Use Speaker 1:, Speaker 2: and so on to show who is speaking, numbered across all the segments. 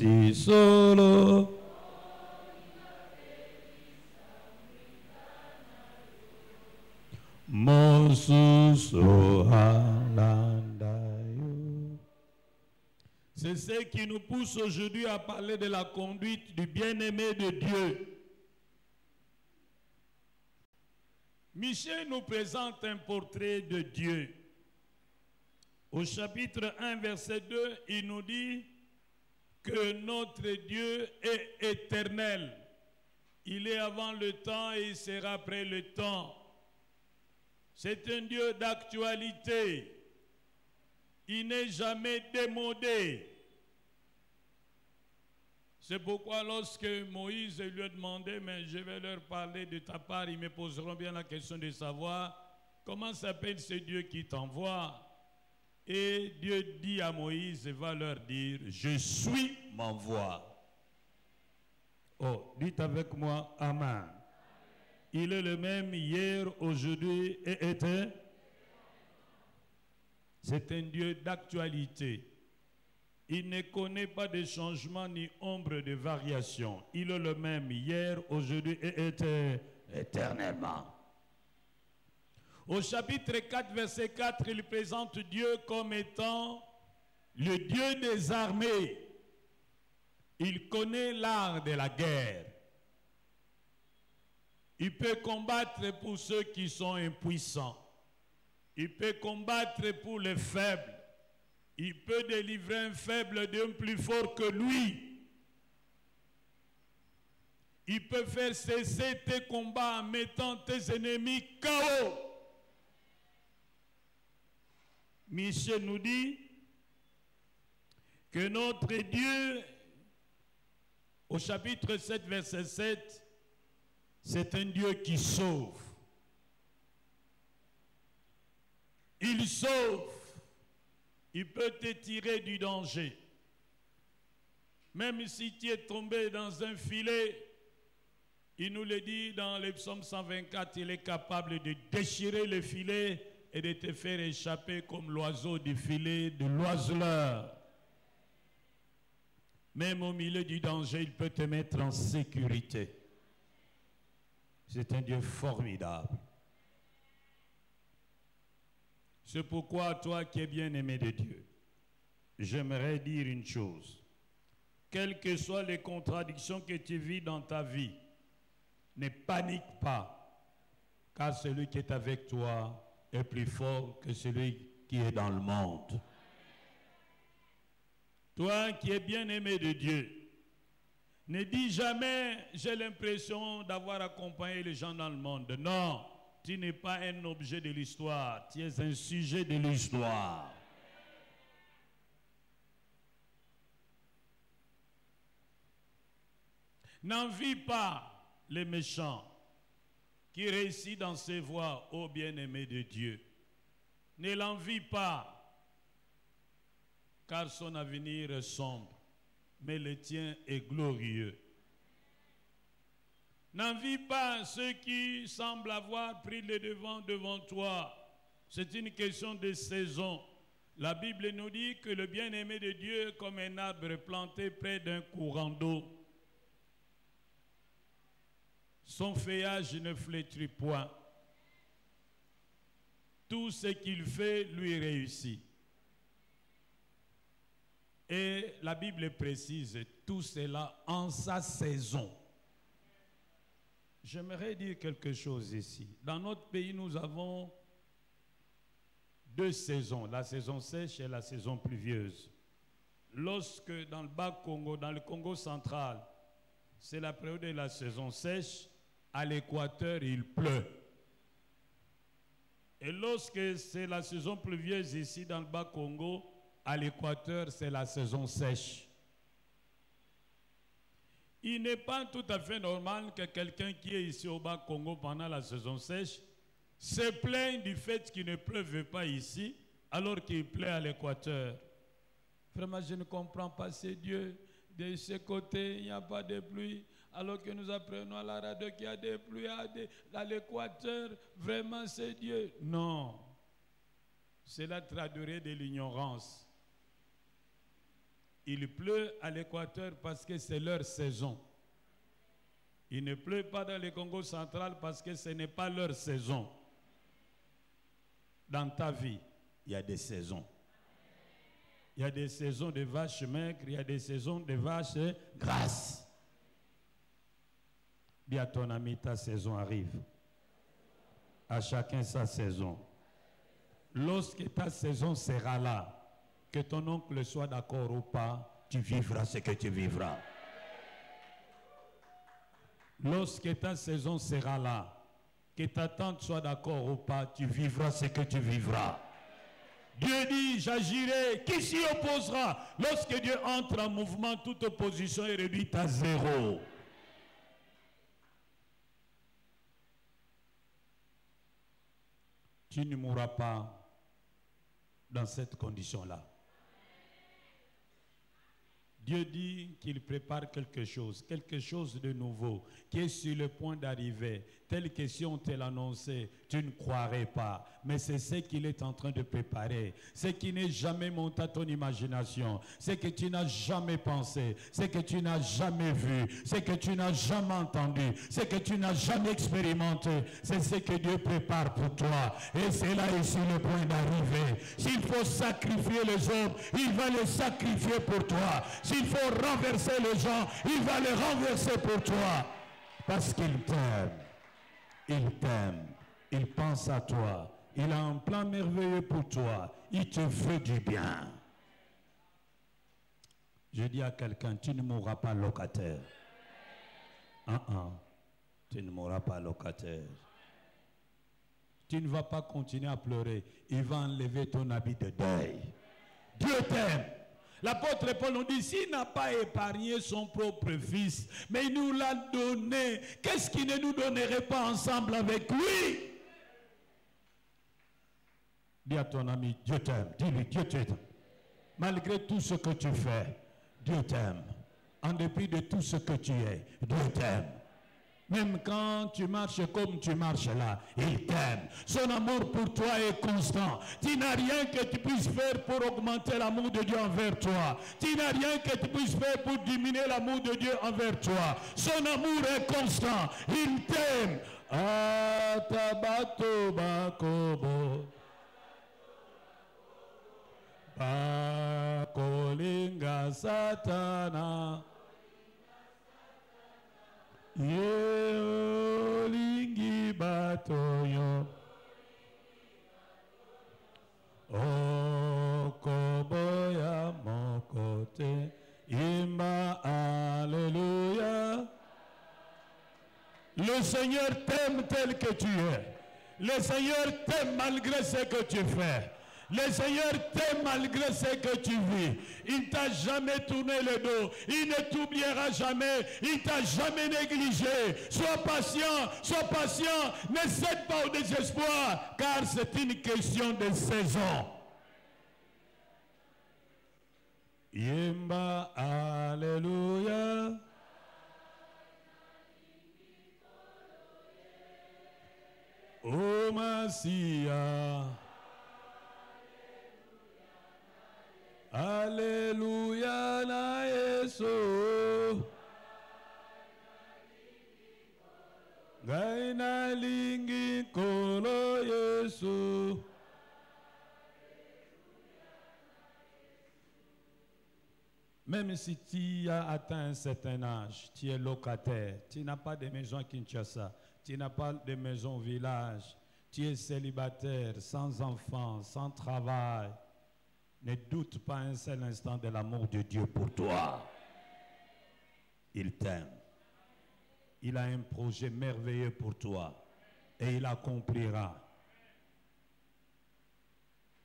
Speaker 1: si solo. C'est ce qui nous pousse aujourd'hui à parler de la conduite du bien-aimé de Dieu. Michée nous présente un portrait de Dieu. Au chapitre 1, verset 2, il nous dit que notre Dieu est éternel. Il est avant le temps et il sera après le temps. C'est un Dieu d'actualité. Il n'est jamais démodé. C'est pourquoi lorsque Moïse lui a demandé, mais je vais leur parler de ta part, ils me poseront bien la question de savoir comment s'appelle ce Dieu qui t'envoie. Et Dieu dit à Moïse, va leur dire, je suis, m'envoie. Oh, dites avec moi, Amen. Il est le même hier, aujourd'hui et éternel. C'est un Dieu d'actualité. Il ne connaît pas de changement ni ombre de variation. Il est le même hier, aujourd'hui et éternellement. Au chapitre 4, verset 4, il présente Dieu comme étant le Dieu des armées. Il connaît l'art de la guerre. Il peut combattre pour ceux qui sont impuissants. Il peut combattre pour les faibles. Il peut délivrer un faible d'un plus fort que lui. Il peut faire cesser tes combats en mettant tes ennemis KO. Michée nous dit que notre Dieu, au chapitre 7, verset 7, c'est un Dieu qui sauve. Il sauve. Il peut te tirer du danger. Même si tu es tombé dans un filet, il nous le dit dans le psaume 124, il est capable de déchirer le filet et de te faire échapper comme l'oiseau du filet de l'oiseleur. Même au milieu du danger, il peut te mettre en sécurité. C'est un Dieu formidable. C'est pourquoi, toi qui es bien-aimé de Dieu, j'aimerais dire une chose. Quelles que soient les contradictions que tu vis dans ta vie, ne panique pas, car celui qui est avec toi est plus fort que celui qui est dans le monde. Toi qui es bien-aimé de Dieu, ne dis jamais « j'ai l'impression d'avoir accompagné les gens dans le monde ». Non. Tu n'es pas un objet de l'histoire, tu es un sujet de l'histoire. N'envie pas les méchants qui réussissent dans ses voies, ô bien-aimé de Dieu. Ne l'envie pas, car son avenir est sombre, mais le tien est glorieux. N'envie pas ceux qui semblent avoir pris le devant toi. C'est une question de saison. La Bible nous dit que le bien-aimé de Dieu est comme un arbre planté près d'un courant d'eau. Son feuillage ne flétrit point. Tout ce qu'il fait lui réussit. Et la Bible précise tout cela en sa saison. J'aimerais dire quelque chose ici. Dans notre pays, nous avons deux saisons, la saison sèche et la saison pluvieuse. Lorsque dans le Bas-Congo, dans le Congo central, c'est la période de la saison sèche, à l'équateur, il pleut. Et lorsque c'est la saison pluvieuse ici dans le Bas-Congo, à l'équateur, c'est la saison sèche. Il n'est pas tout à fait normal que quelqu'un qui est ici au Bas-Congo pendant la saison sèche se plaigne du fait qu'il ne pleuve pas ici alors qu'il pleut à l'équateur. Vraiment, je ne comprends pas ces dieux. De ce côté, il n'y a pas de pluie, alors que nous apprenons à la radio qu'il y a des pluies à l'équateur. Vraiment, c'est Dieu. Non. Cela traduirait de l'ignorance. Il pleut à l'équateur parce que c'est leur saison. Il ne pleut pas dans le Congo central parce que ce n'est pas leur saison. Dans ta vie, il y a des saisons. Il y a des saisons de vaches maigres, il y a des saisons de vaches grasses. Dis à ton ami, ta saison arrive. À chacun sa saison. Lorsque ta saison sera là, que ton oncle soit d'accord ou pas, tu vivras ce que tu vivras. Lorsque ta saison sera là, que ta tante soit d'accord ou pas, tu vivras ce que tu vivras. Dieu dit, j'agirai. Qui s'y opposera? Lorsque Dieu entre en mouvement, toute opposition est réduite à zéro. Tu ne mourras pas dans cette condition-là. Dieu dit qu'il prépare quelque chose de nouveau, qui est sur le point d'arriver. Telle que si on te l'annonçait, tu ne croirais pas. Mais c'est ce qu'il est en train de préparer. Ce qui n'est jamais monté à ton imagination. Ce que tu n'as jamais pensé. Ce que tu n'as jamais vu. Ce que tu n'as jamais entendu. Ce que tu n'as jamais expérimenté. C'est ce que Dieu prépare pour toi. Et c'est là ici le point d'arrivée. S'il faut sacrifier les hommes, il va les sacrifier pour toi. S'il faut renverser les gens, il va les renverser pour toi. Parce qu'il t'aime. Il t'aime. Il pense à toi. Il a un plan merveilleux pour toi. Il te veut du bien. Je dis à quelqu'un, tu ne mourras pas locataire. Tu ne mourras pas locataire. Tu ne vas pas continuer à pleurer. Il va enlever ton habit de deuil. Dieu t'aime. L'apôtre Paul nous dit, s'il n'a pas épargné son propre fils, mais il nous l'a donné, qu'est-ce qu'il ne nous donnerait pas ensemble avec lui? Dis à ton ami, Dieu t'aime. Dis-lui, Dieu t'aime. Malgré tout ce que tu fais, Dieu t'aime. En dépit de tout ce que tu es, Dieu t'aime. Même quand tu marches comme tu marches là, il t'aime. Son amour pour toi est constant. Tu n'as rien que tu puisses faire pour augmenter l'amour de Dieu envers toi. Tu n'as rien que tu puisses faire pour diminuer l'amour de Dieu envers toi. Son amour est constant. Il t'aime. Atabato bakobo. Bakolinga satana. Yeolingi batoyo Okoboya mokote Imba alléluia. Le Seigneur t'aime tel que tu es. Le Seigneur t'aime malgré ce que tu fais. Le Seigneur t'aime malgré ce que tu vis. Il ne t'a jamais tourné le dos. Il ne t'oubliera jamais. Il ne t'a jamais négligé. Sois patient, ne cède pas au désespoir, car c'est une question de saison. Yemba, alléluia. Oh Masia. Alléluia na Yesu. Gaina lingi kolo Yesu. Même si tu as atteint un certain âge, tu es locataire, tu n'as pas de maison à Kinshasa, tu n'as pas de maison au village, tu es célibataire, sans enfant, sans travail, ne doute pas un seul instant de l'amour de Dieu pour toi. Il t'aime. Il a un projet merveilleux pour toi et il accomplira.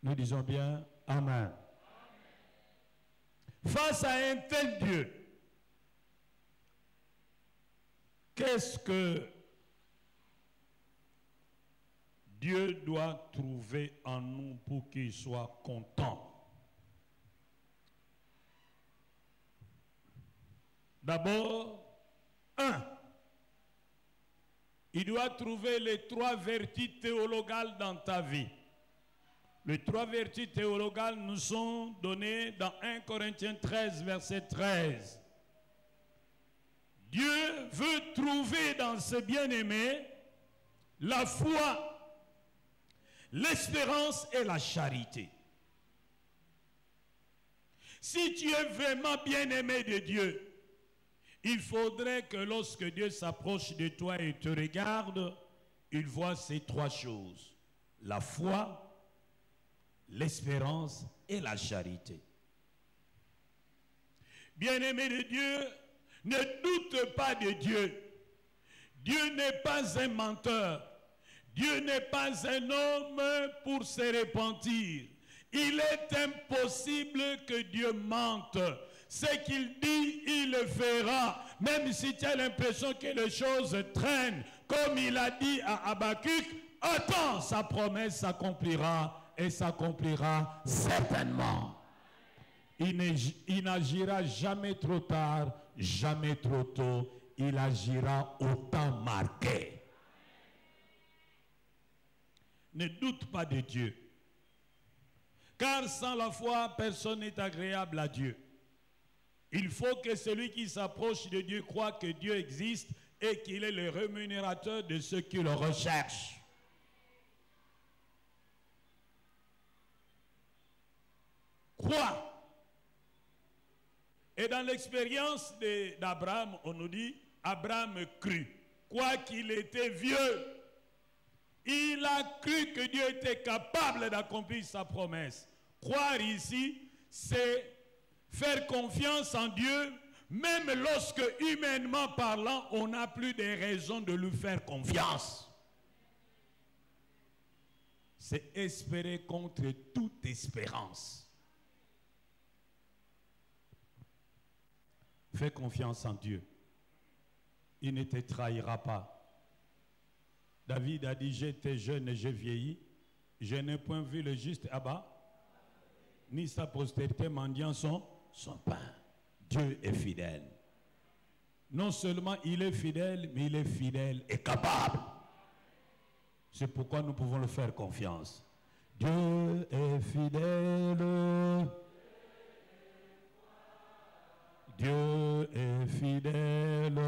Speaker 1: Nous disons bien Amen. Face à un tel Dieu, qu'est-ce que Dieu doit trouver en nous pour qu'il soit content? D'abord, il doit trouver les 3 vertus théologales dans ta vie. Les 3 vertus théologales nous sont données dans 1 Corinthiens 13, verset 13. Dieu veut trouver dans ce bien-aimé la foi, l'espérance et la charité. Si tu es vraiment bien-aimé de Dieu, il faudrait que lorsque Dieu s'approche de toi et te regarde, il voit ces 3 choses. La foi, l'espérance et la charité. Bien-aimé de Dieu, ne doute pas de Dieu. Dieu n'est pas un menteur. Dieu n'est pas un homme pour se repentir. Il est impossible que Dieu mente. Ce qu'il dit, il le fera. Même si tu as l'impression que les choses traînent, comme il a dit à Habakkuk, attends, sa promesse s'accomplira et s'accomplira certainement. Il n'agira jamais trop tard, jamais trop tôt. Il agira au temps marqué. Ne doute pas de Dieu. Car sans la foi, personne n'est agréable à Dieu. Il faut que celui qui s'approche de Dieu croit que Dieu existe et qu'il est le rémunérateur de ceux qui le recherchent. Crois. Et dans l'expérience d'Abraham, on nous dit, Abraham crut. Quoiqu'il était vieux, il a cru que Dieu était capable d'accomplir sa promesse. Croire ici, c'est faire confiance en Dieu, même lorsque, humainement parlant, on n'a plus de raisons de lui faire confiance. C'est espérer contre toute espérance. Fais confiance en Dieu. Il ne te trahira pas. David a dit, j'étais jeune et j'ai vieilli. Je n'ai point vu le juste abat, ni sa postérité mendiant son pain. Dieu est fidèle. Non seulement il est fidèle, mais il est fidèle et capable. C'est pourquoi nous pouvons le faire confiance. Dieu est fidèle. Dieu est fidèle.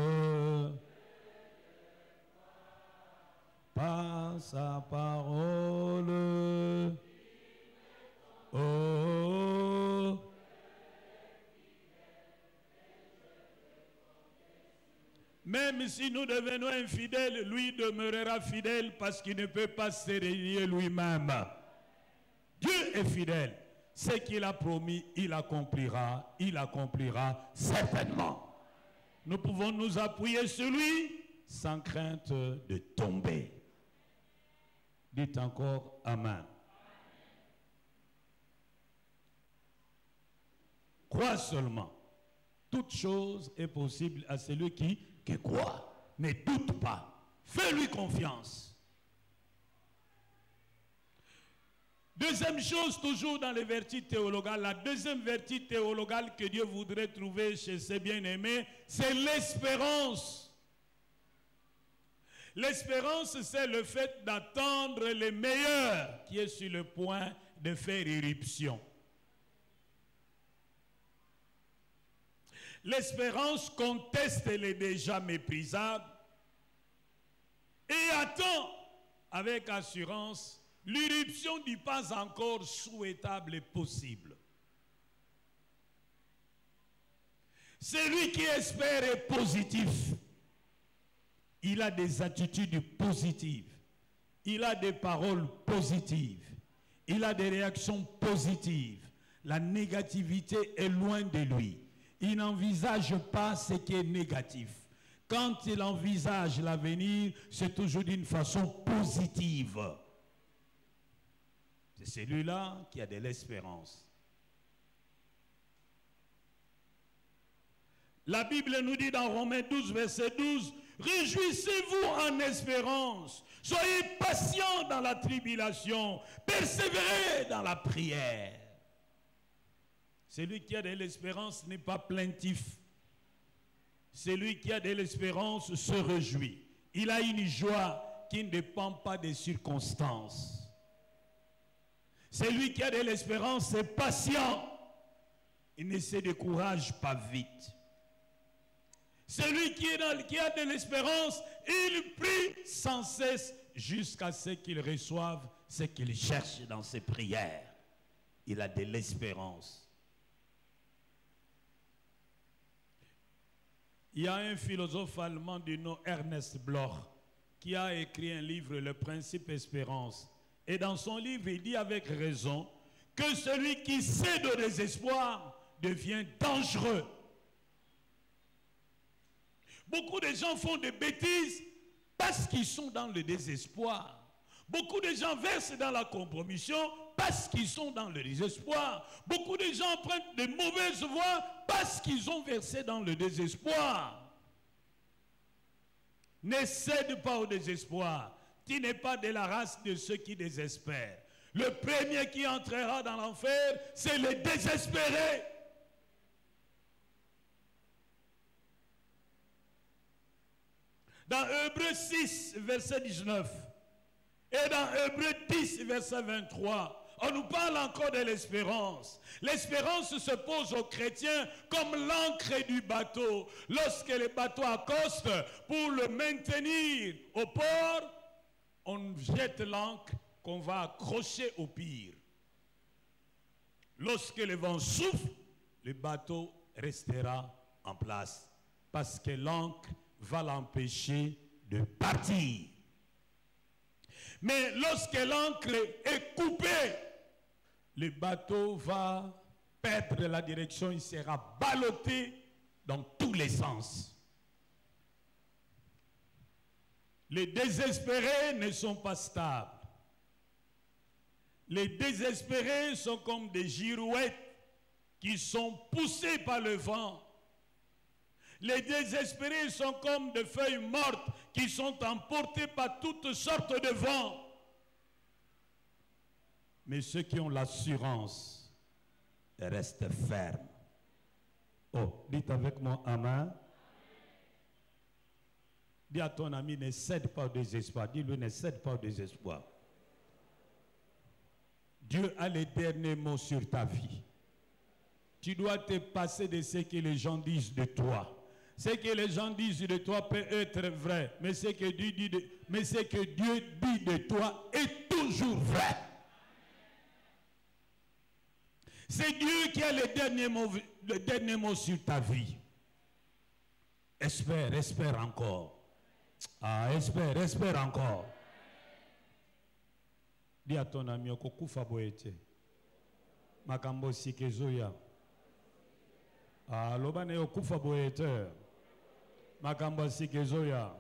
Speaker 1: Par sa parole. Oh. Même si nous devenons infidèles, lui demeurera fidèle parce qu'il ne peut pas se renier lui-même. Dieu est fidèle. Ce qu'il a promis, il accomplira certainement. Nous pouvons nous appuyer sur lui sans crainte de tomber. Dites encore Amen. Crois seulement. Toute chose est possible à celui qui croit. Ne doute pas. Fais-lui confiance. Deuxième chose, toujours dans les vertus théologales, la deuxième vertu théologale que Dieu voudrait trouver chez ses bien-aimés, c'est l'espérance. L'espérance, c'est le fait d'attendre le meilleur qui est sur le point de faire irruption. L'espérance conteste les déjà méprisables et attend avec assurance l'irruption du pas encore souhaitable et possible. Celui qui espère est positif. Il a des attitudes positives. Il a des paroles positives. Il a des réactions positives. La négativité est loin de lui. Il n'envisage pas ce qui est négatif. Quand il envisage l'avenir, c'est toujours d'une façon positive. C'est celui-là qui a de l'espérance. La Bible nous dit dans Romains 12, verset 12, « Réjouissez-vous en espérance, soyez patients dans la tribulation, persévérez dans la prière. » Celui qui a de l'espérance n'est pas plaintif. Celui qui a de l'espérance se réjouit. Il a une joie qui ne dépend pas des circonstances. Celui qui a de l'espérance est patient. Il ne se décourage pas vite. Celui qui a de l'espérance, il prie sans cesse jusqu'à ce qu'il reçoive ce qu'il cherche dans ses prières. Il a de l'espérance. Il y a un philosophe allemand du nom Ernest Bloch qui a écrit un livre, Le Principe Espérance. Et dans son livre, il dit avec raison que celui qui cède au désespoir devient dangereux. Beaucoup de gens font des bêtises parce qu'ils sont dans le désespoir. Beaucoup de gens versent dans la compromission parce qu'ils sont dans le désespoir. Beaucoup de gens prennent de mauvaises voies parce qu'ils ont versé dans le désespoir. Ne cède pas au désespoir. Tu n'es pas de la race de ceux qui désespèrent. Le premier qui entrera dans l'enfer, c'est le désespéré. Dans Hébreux 6, verset 19, et dans Hébreux 10, verset 23, on nous parle encore de l'espérance. L'espérance se pose aux chrétiens comme l'ancre du bateau. Lorsque le bateau accoste, pour le maintenir au port, on jette l'ancre qu'on va accrocher au pire. Lorsque le vent souffle, le bateau restera en place parce que l'ancre va l'empêcher de partir. Mais lorsque l'ancre est coupée, le bateau va perdre la direction, il sera ballotté dans tous les sens. Les désespérés ne sont pas stables. Les désespérés sont comme des girouettes qui sont poussées par le vent. Les désespérés sont comme des feuilles mortes qui sont emportées par toutes sortes de vents. Mais ceux qui ont l'assurance restent fermes. Oh, dites avec moi, Amen. Dis à ton ami, ne cède pas au désespoir. Dis-lui, ne cède pas au désespoir. Dieu a les derniers mots sur ta vie. Tu dois te passer de ce que les gens disent de toi. Ce que les gens disent de toi peut être vrai, mais ce que Dieu dit de toi est toujours vrai. C'est Dieu qui a le dernier mot sur ta vie. Espère, espère encore. Ah, espère encore. Dis à ton ami, okufa boete. Makambo sikezoya. Ah, lobane okufa boete. Makambo sikezoya.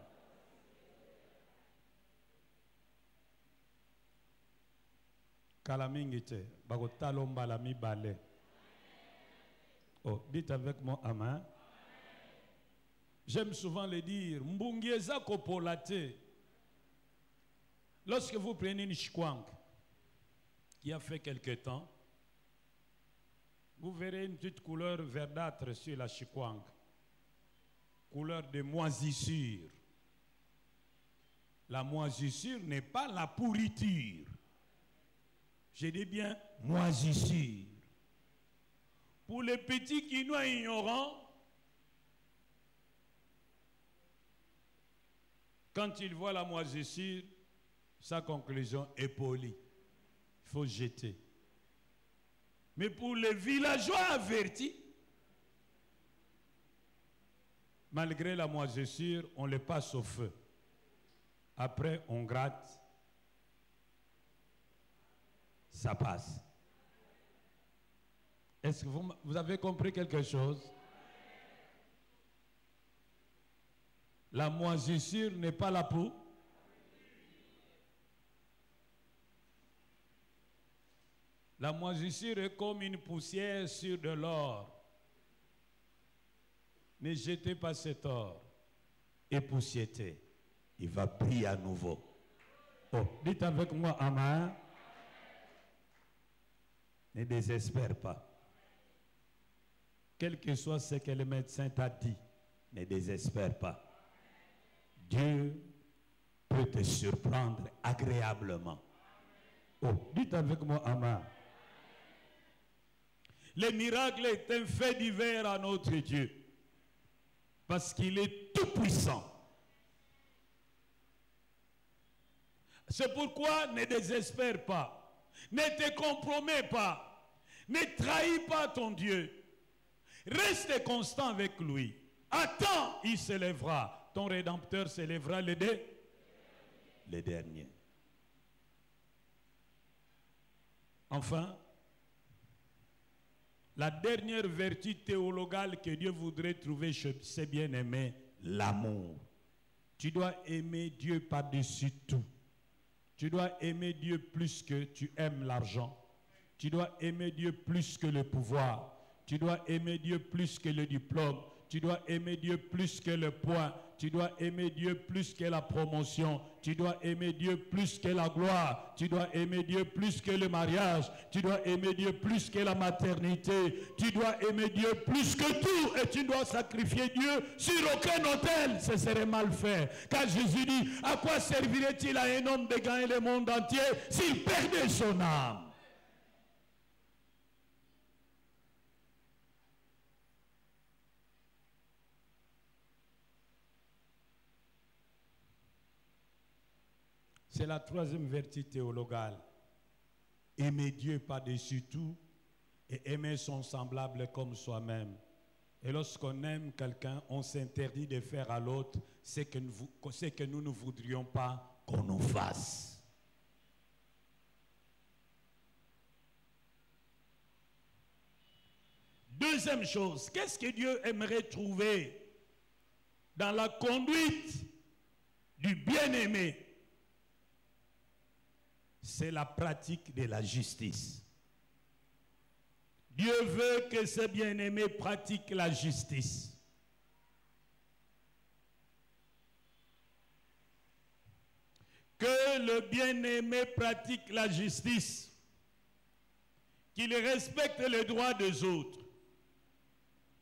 Speaker 1: Kalamingite, bagotalomba la mi balé. Oh, dites avec moi, Amen. J'aime souvent le dire, mbungieza kopolate. Lorsque vous prenez une chikwang qui a fait quelque temps, vous verrez une petite couleur verdâtre sur la chikwang, couleur de moisissure. La moisissure n'est pas la pourriture. Je dis bien moisissure. Pour les petits Quinois ignorants, quand ils voient la moisissure, sa conclusion est polie. Il faut jeter. Mais pour les villageois avertis, malgré la moisissure, on les passe au feu. Après, on gratte. Ça passe. Est-ce que vous avez compris quelque chose? La moisissure n'est pas la peau. La moisissure est comme une poussière sur de l'or. Ne jetez pas cet or. Époussiétez. Il va briller à nouveau. Oh, dites avec moi, Amen. Ne désespère pas. Quel que soit ce que le médecin t'a dit, ne désespère pas. Dieu peut te surprendre agréablement. Oh, dites avec moi amen. Le miracle est un fait divers à notre Dieu. Parce qu'il est tout puissant. C'est pourquoi ne désespère pas. Ne te compromets pas. Ne trahis pas ton Dieu. Reste constant avec lui. Attends, il se lèvera. Ton Rédempteur se lèvera le dernier. Enfin, la dernière vertu théologale que Dieu voudrait trouver chez ses bien-aimés, l'amour. Tu dois aimer Dieu par-dessus tout. Tu dois aimer Dieu plus que tu aimes l'argent. Tu dois aimer Dieu plus que le pouvoir. Tu dois aimer Dieu plus que le diplôme. Tu dois aimer Dieu plus que le poids. Tu dois aimer Dieu plus que la promotion. Tu dois aimer Dieu plus que la gloire. Tu dois aimer Dieu plus que le mariage. Tu dois aimer Dieu plus que la maternité. Tu dois aimer Dieu plus que tout. Et tu dois sacrifier Dieu sur aucun autel. Ce serait mal fait. Car Jésus dit, à quoi servirait-il à un homme de gagner le monde entier s'il perdait son âme? C'est la troisième vertu théologale. Aimer Dieu par-dessus tout et aimer son semblable comme soi-même. Et lorsqu'on aime quelqu'un, on s'interdit de faire à l'autre ce que nous ne voudrions pas qu'on nous fasse. Deuxième chose, qu'est-ce que Dieu aimerait trouver dans la conduite du bien-aimé? C'est la pratique de la justice. Dieu veut que ses bien-aimés pratiquent la justice. Que le bien-aimé pratique la justice. Qu'il respecte les droits des autres.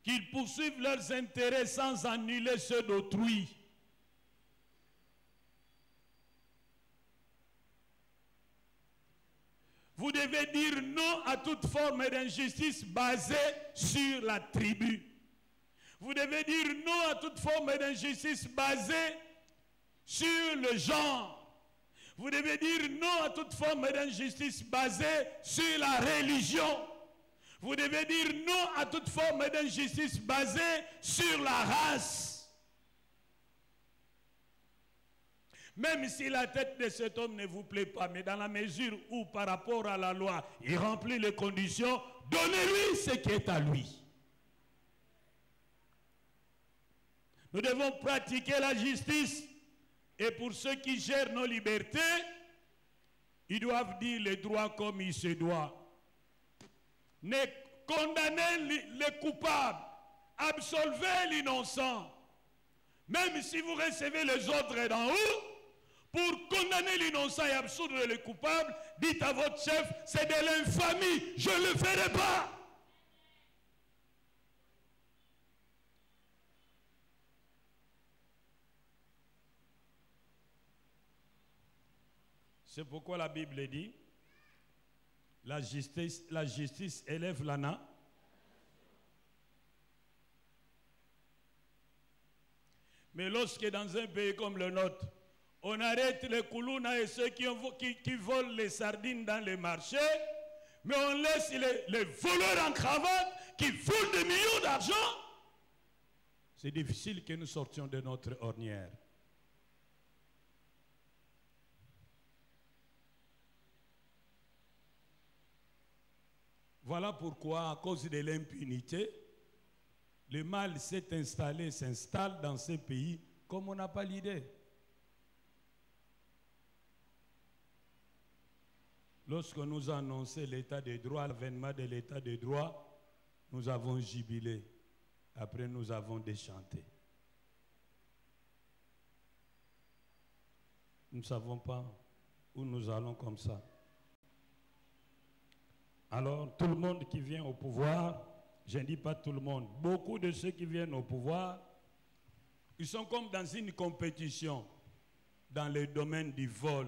Speaker 1: Qu'ils poursuivent leurs intérêts sans annuler ceux d'autrui. Vous devez dire non à toute forme d'injustice basée sur la tribu. Vous devez dire non à toute forme d'injustice basée sur le genre. Vous devez dire non à toute forme d'injustice basée sur la religion. Vous devez dire non à toute forme d'injustice basée sur la race. Même si la tête de cet homme ne vous plaît pas, mais dans la mesure où par rapport à la loi, il remplit les conditions, donnez-lui ce qui est à lui. Nous devons pratiquer la justice et pour ceux qui gèrent nos libertés, ils doivent dire les droits comme il se doit. Ne condamnez les coupables, absolvez l'innocent. Même si vous recevez les ordres d'en haut, pour condamner l'innocent et absoudre le coupable, dites à votre chef, c'est de l'infamie, je ne le ferai pas. C'est pourquoi la Bible dit, la justice élève la nation. Mais lorsque dans un pays comme le nôtre, on arrête les koulouna et ceux qui volent les sardines dans les marchés, mais on laisse les voleurs en cravate qui volent des millions d'argent, c'est difficile que nous sortions de notre ornière. Voilà pourquoi, à cause de l'impunité, le mal s'installe dans ces pays comme on n'a pas l'idée. Lorsque nous a annoncé l'état de droit, l'avènement de l'état de droit, nous avons jubilé. Après, nous avons déchanté. Nous ne savons pas où nous allons comme ça. Alors, tout le monde qui vient au pouvoir, je ne dis pas tout le monde, beaucoup de ceux qui viennent au pouvoir, ils sont comme dans une compétition dans le domaine du vol.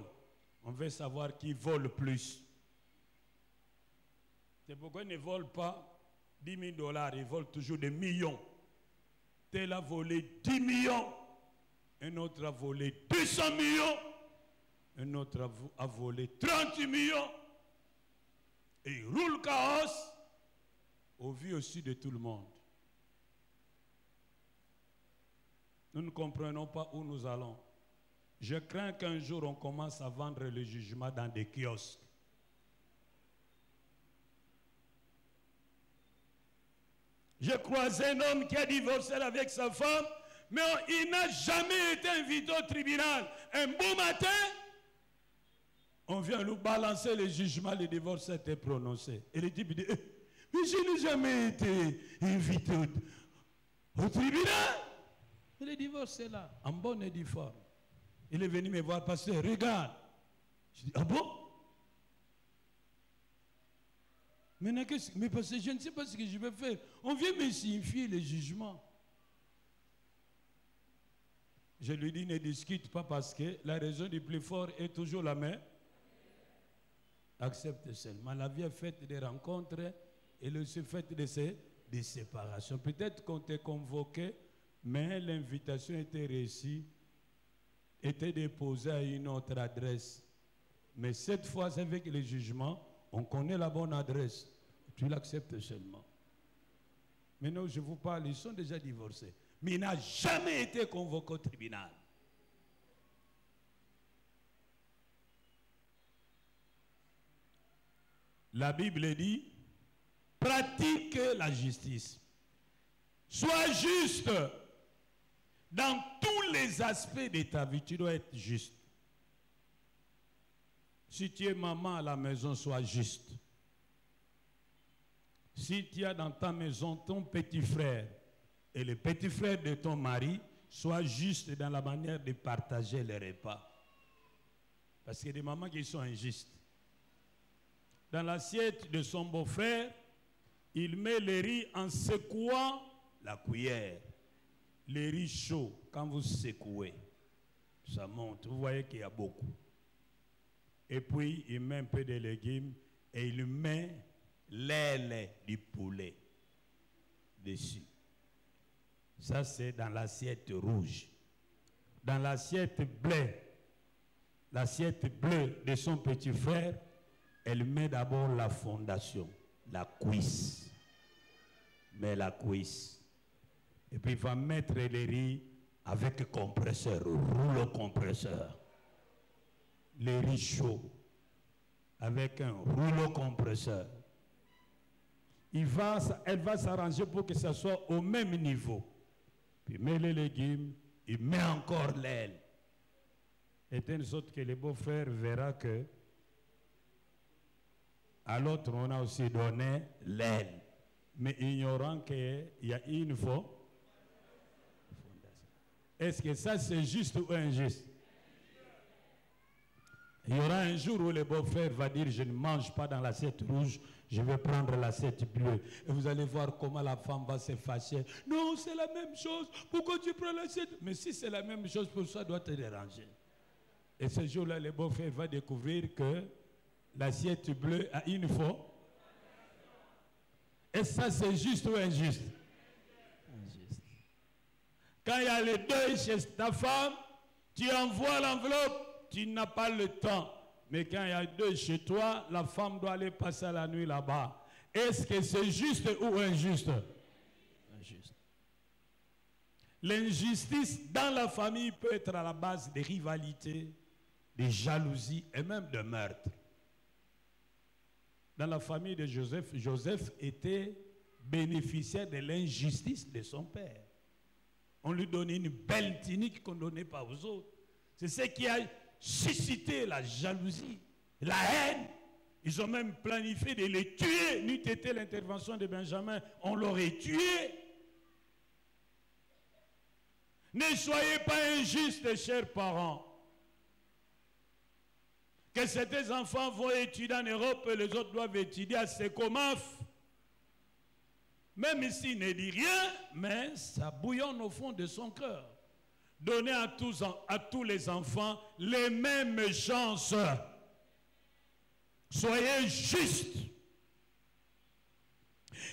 Speaker 1: On veut savoir qui vole plus. C'est pourquoi ils ne volent pas 10 000 $, ils volent toujours des millions. Tel a volé 10 millions, un autre a volé 200 millions, un autre a volé 30 millions. Et il roule chaos au vu aussi de tout le monde. Nous ne comprenons pas où nous allons. Je crains qu'un jour on commence à vendre le jugement dans des kiosques. J'ai croisé un homme qui a divorcé avec sa femme, mais il n'a jamais été invité au tribunal. Un beau matin, on vient nous balancer le jugement, le divorce a été prononcé. Et le type dit, mais je n'ai jamais été invité au tribunal. Et le divorce est là, en bonne et due forme. Il est venu me voir, pasteur, regarde. Je dis, ah bon? Maintenant, mais parce que je ne sais pas ce que je vais faire. On vient me signifier le jugement. Je lui dis, ne discute pas parce que la raison du plus fort est toujours la même. Accepte seulement. La vie est faite des rencontres et le fait des séparations. Peut-être qu'on t'est convoqué, mais l'invitation était réussie, était déposée à une autre adresse. Mais cette fois, avec le jugement, on connaît la bonne adresse. Tu l'acceptes seulement. Maintenant, je vous parle, ils sont déjà divorcés. Mais il n'a jamais été convoqué au tribunal. La Bible dit, pratique la justice. Sois juste. Dans tous les aspects de ta vie, tu dois être juste. Si tu es maman à la maison, sois juste. Si tu as dans ta maison ton petit frère et le petit frère de ton mari, sois juste dans la manière de partager les repas. Parce qu'il y a des mamans qui sont injustes. Dans l'assiette de son beau-frère, il met le riz en secouant la cuillère. Le riz chaud, quand vous secouez, ça monte. Vous voyez qu'il y a beaucoup. Et puis, il met un peu de légumes et il met l'aile du poulet dessus. Ça, c'est dans l'assiette rouge. Dans l'assiette bleue de son petit frère, elle met d'abord la fondation, la cuisse. Mais la cuisse. Et puis il va mettre les riz avec compresseur, rouleau compresseur. Les riz chauds avec un rouleau compresseur. Elle va s'arranger pour que ça soit au même niveau. Puis il met les légumes, il met encore l'aile. Et telle sorte que le beau-frère verra que à l'autre on a aussi donné l'aile. Mais ignorant qu'il y a une fois. Est-ce que ça c'est juste ou injuste? Il y aura un jour où le beau-frère va dire, je ne mange pas dans l'assiette rouge, je vais prendre l'assiette bleue. Et vous allez voir comment la femme va se fâcher. Non, c'est la même chose. Pourquoi tu prends l'assiette? Mais si c'est la même chose, pour ça doit te déranger. Et ce jour-là, le beau-frère va découvrir que l'assiette bleue a une fois. Et ça, c'est juste ou injuste? Injuste. Quand il y a le deuil chez ta femme, tu envoies l'enveloppe, tu n'as pas le temps. Mais quand il y a le deuil chez toi, la femme doit aller passer la nuit là-bas. Est-ce que c'est juste ou injuste? Injuste. L'injustice dans la famille peut être à la base des rivalités, des jalousies et même de meurtres. Dans la famille de Joseph, Joseph était bénéficiaire de l'injustice de son père. On lui donnait une belle tunique qu'on ne donnait pas aux autres. C'est ce qui a suscité la jalousie, la haine. Ils ont même planifié de les tuer. N'eût été l'intervention de Benjamin, on l'aurait tué. Ne soyez pas injustes, chers parents. Que certains enfants vont étudier en Europe et les autres doivent étudier à Sekomaf. Même s'il ne dit rien, mais ça bouillonne au fond de son cœur. Donnez à tous les enfants les mêmes chances. Soyez juste.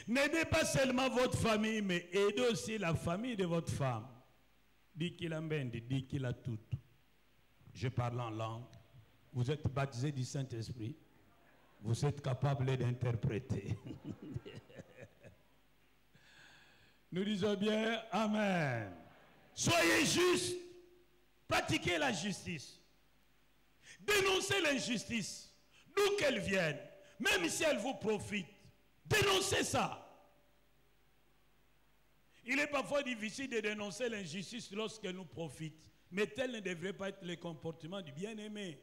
Speaker 1: N'aidez pas seulement votre famille, mais aidez aussi la famille de votre femme. Dis qu'il a mende, dis qu'il a tout. Je parle en langue. Vous êtes baptisé du Saint-Esprit. Vous êtes capable d'interpréter. Nous disons bien Amen. Soyez juste. Pratiquez la justice. Dénoncez l'injustice. D'où qu'elle vienne. Même si elle vous profite. Dénoncez ça. Il est parfois difficile de dénoncer l'injustice lorsqu'elle nous profite. Mais tel ne devrait pas être le comportement du bien-aimé.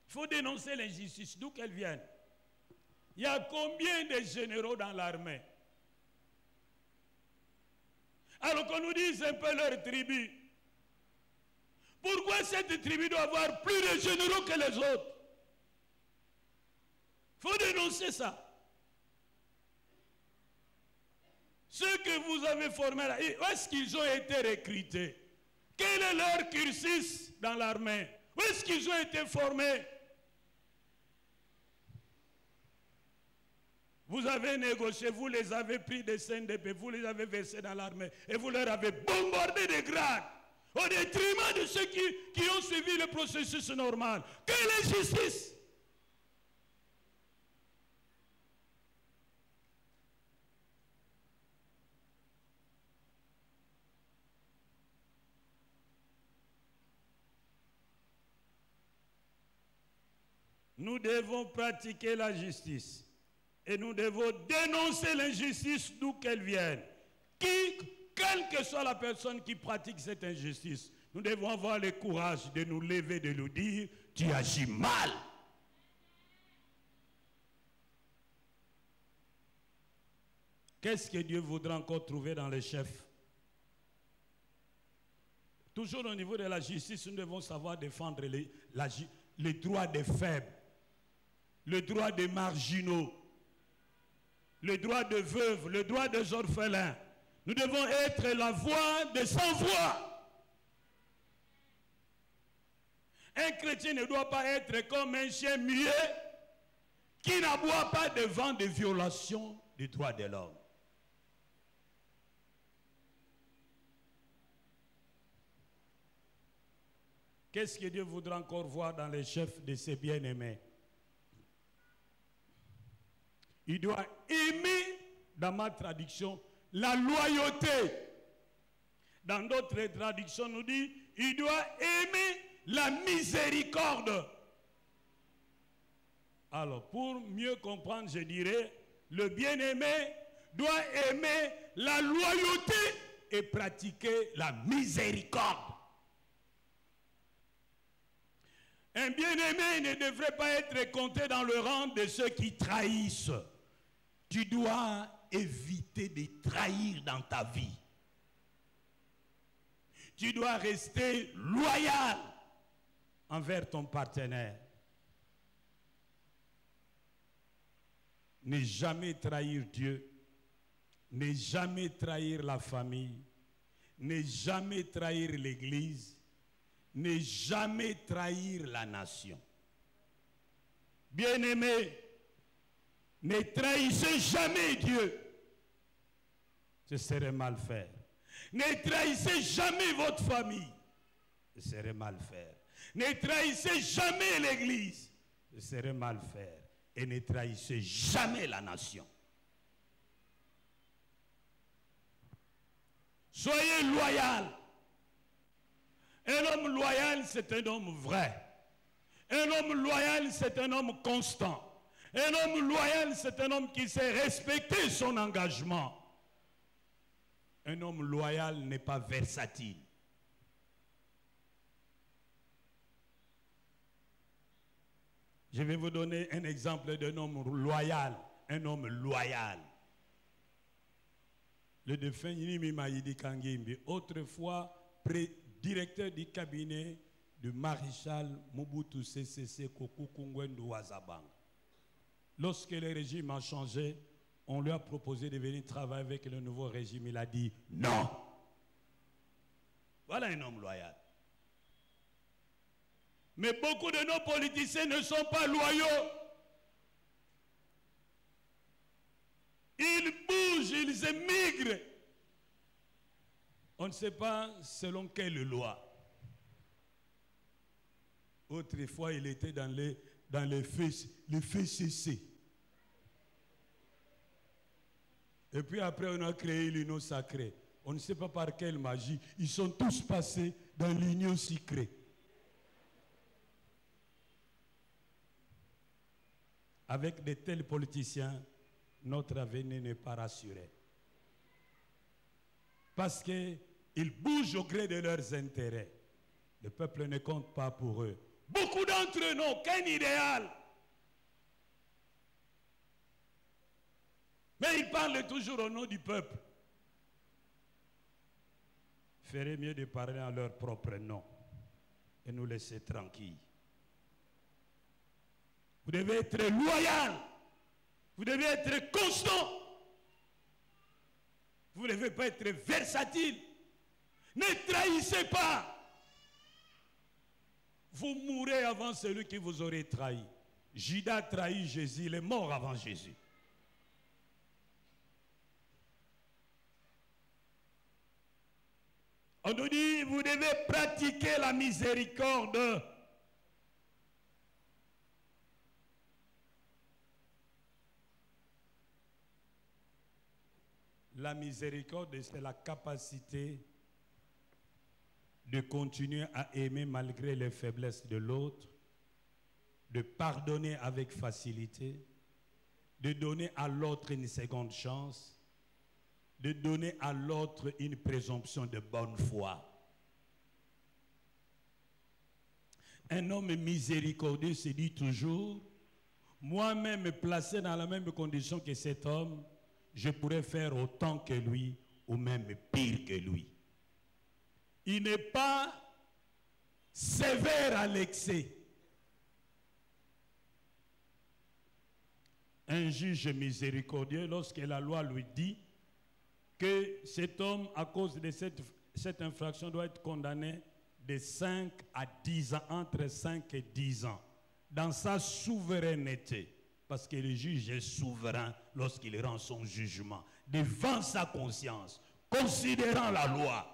Speaker 1: Il faut dénoncer l'injustice, d'où qu'elle vienne. Il y a combien de généraux dans l'armée? Alors qu'on nous dise un peu leur tribu. Pourquoi cette tribu doit avoir plus de généraux que les autres? Il faut dénoncer ça. Ceux que vous avez formés là, où est-ce qu'ils ont été recrutés? Quel est leur cursus dans l'armée? Où est-ce qu'ils ont été formés? Vous avez négocié, vous les avez pris des CNDP, vous les avez versés dans l'armée et vous leur avez bombardé des grades au détriment de ceux qui ont suivi le processus normal. Quelle injustice! Nous devons pratiquer la justice. Et nous devons dénoncer l'injustice d'où qu'elle vienne. Quelle que soit la personne qui pratique cette injustice, nous devons avoir le courage de nous lever, de nous dire, tu agis mal. Qu'est-ce que Dieu voudra encore trouver dans les chefs? Toujours au niveau de la justice, nous devons savoir défendre les droits des faibles, les droits des marginaux, le droit de veuves, le droit des orphelins. Nous devons être la voix des sans-voix. Un chrétien ne doit pas être comme un chien muet qui n'aboie pas devant des violations des droits de l'homme. Qu'est-ce que Dieu voudra encore voir dans les chefs de ses bien-aimés? Il doit aimer, dans ma traduction, la loyauté. Dans d'autres traductions, nous dit, il doit aimer la miséricorde. Alors, pour mieux comprendre, je dirais, le bien-aimé doit aimer la loyauté et pratiquer la miséricorde. Un bien-aimé ne devrait pas être compté dans le rang de ceux qui trahissent. Tu dois éviter de trahir dans ta vie. Tu dois rester loyal envers ton partenaire. Ne jamais trahir Dieu. Ne jamais trahir la famille. Ne jamais trahir l'Église. Ne jamais trahir la nation. Bien-aimés, ne trahissez jamais Dieu. Ce serait mal faire. Ne trahissez jamais votre famille. Ce serait mal faire. Ne trahissez jamais l'Église. Ce serait mal faire. Et ne trahissez jamais la nation. Soyez loyal. Un homme loyal, c'est un homme vrai. Un homme loyal, c'est un homme constant. Un homme loyal, c'est un homme qui sait respecter son engagement. Un homme loyal n'est pas versatile. Je vais vous donner un exemple d'un homme loyal. Un homme loyal. Le défunt Yinimi Maïdi Kangimbi, autrefois directeur du cabinet du maréchal Mobutu Sese Seko Kungwendu Wazabanga. Lorsque le régime a changé, on lui a proposé de venir travailler avec le nouveau régime. Il a dit non. Voilà un homme loyal. Mais beaucoup de nos politiciens ne sont pas loyaux. Ils bougent, ils émigrent. On ne sait pas selon quelle loi. Autrefois, il était dans les FCC. Et puis après, on a créé l'union sacrée. On ne sait pas par quelle magie. Ils sont tous passés dans l'union sacrée. Avec de tels politiciens, notre avenir n'est pas rassuré. Parce qu'ils bougent au gré de leurs intérêts. Le peuple ne compte pas pour eux. Beaucoup d'entre eux n'ont qu'un idéal. Mais ils parlent toujours au nom du peuple. Ferait mieux de parler en leur propre nom et nous laisser tranquilles. Vous devez être loyal. Vous devez être constant. Vous ne devez pas être versatile. Ne trahissez pas. Vous mourrez avant celui qui vous aurait trahi. Judas trahit Jésus, il est mort avant Jésus. On nous dit, vous devez pratiquer la miséricorde. La miséricorde, c'est la capacité de continuer à aimer malgré les faiblesses de l'autre, de pardonner avec facilité, de donner à l'autre une seconde chance, de donner à l'autre une présomption de bonne foi. Un homme miséricordieux se dit toujours, moi-même placé dans la même condition que cet homme, je pourrais faire autant que lui ou même pire que lui. Il n'est pas sévère à l'excès. Un juge miséricordieux, lorsque la loi lui dit que cet homme, à cause de cette infraction, doit être condamné de 5 à 10 ans, entre 5 et 10 ans, dans sa souveraineté, parce que le juge est souverain lorsqu'il rend son jugement, devant sa conscience, considérant la loi,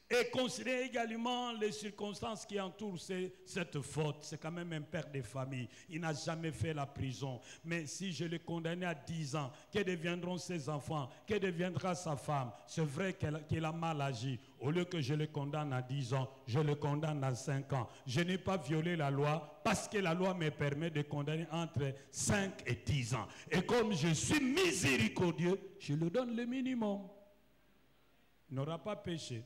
Speaker 1: et considérant également les circonstances qui entourent cette faute. C'est quand même un père de famille. Il n'a jamais fait la prison. Mais si je l'ai condamné à 10 ans, que deviendront ses enfants? Que deviendra sa femme? C'est vrai qu'il a mal agi. Au lieu que je le condamne à 10 ans, je le condamne à 5 ans. Je n'ai pas violé la loi parce que la loi me permet de condamner entre 5 et 10 ans. Et comme je suis miséricordieux, je lui donne le minimum. Il n'aura pas péché.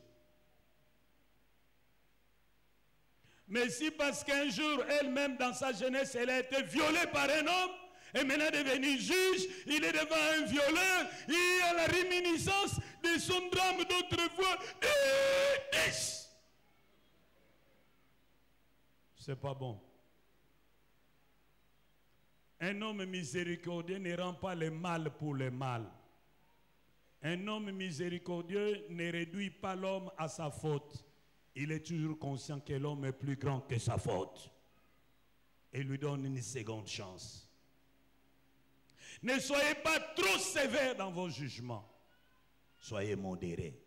Speaker 1: Mais si parce qu'un jour, elle-même dans sa jeunesse, elle a été violée par un homme, et maintenant devenu juge, il est devant un violeur, il a la réminiscence de son drame d'autrefois. C'est pas bon. Un homme miséricordieux ne rend pas le mal pour le mal. Un homme miséricordieux ne réduit pas l'homme à sa faute. Il est toujours conscient que l'homme est plus grand que sa faute. Et lui donne une seconde chance. Ne soyez pas trop sévère dans vos jugements. Soyez modérés.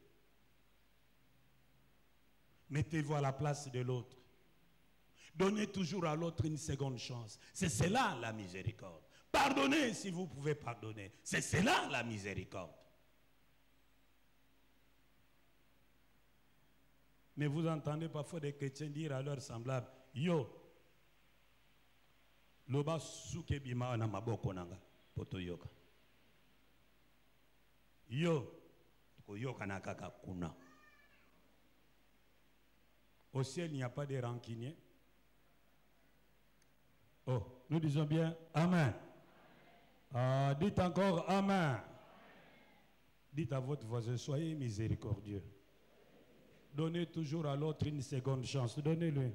Speaker 1: Mettez-vous à la place de l'autre. Donnez toujours à l'autre une seconde chance. C'est cela la miséricorde. Pardonnez si vous pouvez pardonner. C'est cela la miséricorde. Mais vous entendez parfois des chrétiens dire à leurs semblables, yo, loba suke bima na maboko nanga poto yoka. Yo, ko yoka na kaka kuna. Au ciel, il n'y a pas de rancuniers. Oh, nous disons bien Amen. Dites encore Amen. Dites à votre voisin, soyez miséricordieux. Donnez toujours à l'autre une seconde chance. Donnez-lui.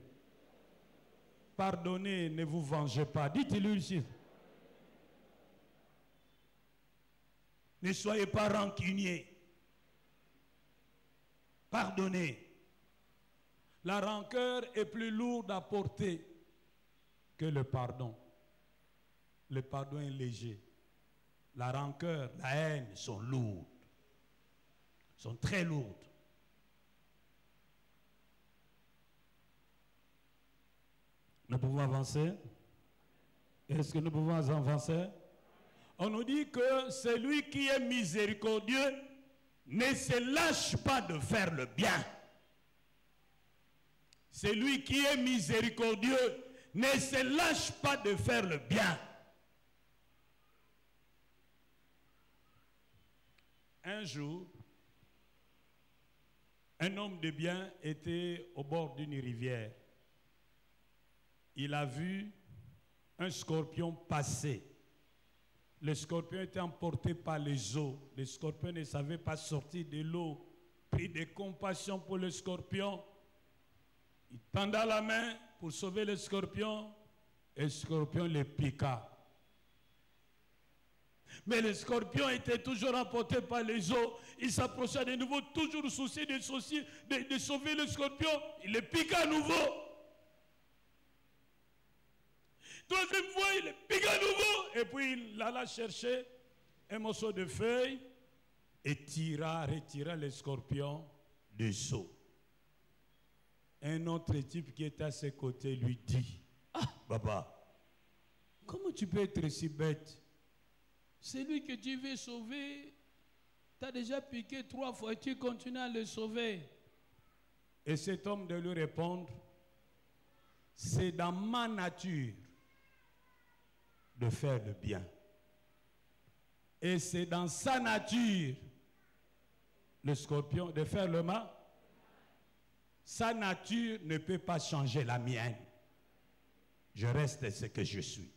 Speaker 1: Pardonnez, ne vous vengez pas. Dites-lui ici. Ne soyez pas rancuniers. Pardonnez. La rancœur est plus lourde à porter que le pardon. Le pardon est léger. La rancœur, la haine sont lourdes. Sont très lourdes. Nous pouvons avancer? Est-ce que nous pouvons avancer? On nous dit que celui qui est miséricordieux ne se lâche pas de faire le bien. Celui qui est miséricordieux ne se lâche pas de faire le bien. Un jour, un homme de bien était au bord d'une rivière. Il a vu un scorpion passer. Le scorpion était emporté par les eaux. Le scorpion ne savait pas sortir de l'eau. Pris de compassion pour le scorpion, il tendait la main pour sauver le scorpion et le scorpion le piqua. Mais le scorpion était toujours emporté par les eaux. Il s'approcha de nouveau, toujours soucieux de sauver le scorpion. Il le piqua à nouveau. Troisième fois, il le piqua à nouveau. Et puis il alla chercher un morceau de feuille et retira le scorpion des eaux. Un autre type qui était à ses côtés lui dit: ah, Baba, comment tu peux être si bête? Celui que tu veux sauver, tu as déjà piqué 3 fois et tu continues à le sauver. Et cet homme de lui répondre: c'est dans ma nature de faire le bien. Et c'est dans sa nature, le scorpion, de faire le mal. Sa nature ne peut pas changer la mienne. Je reste ce que je suis.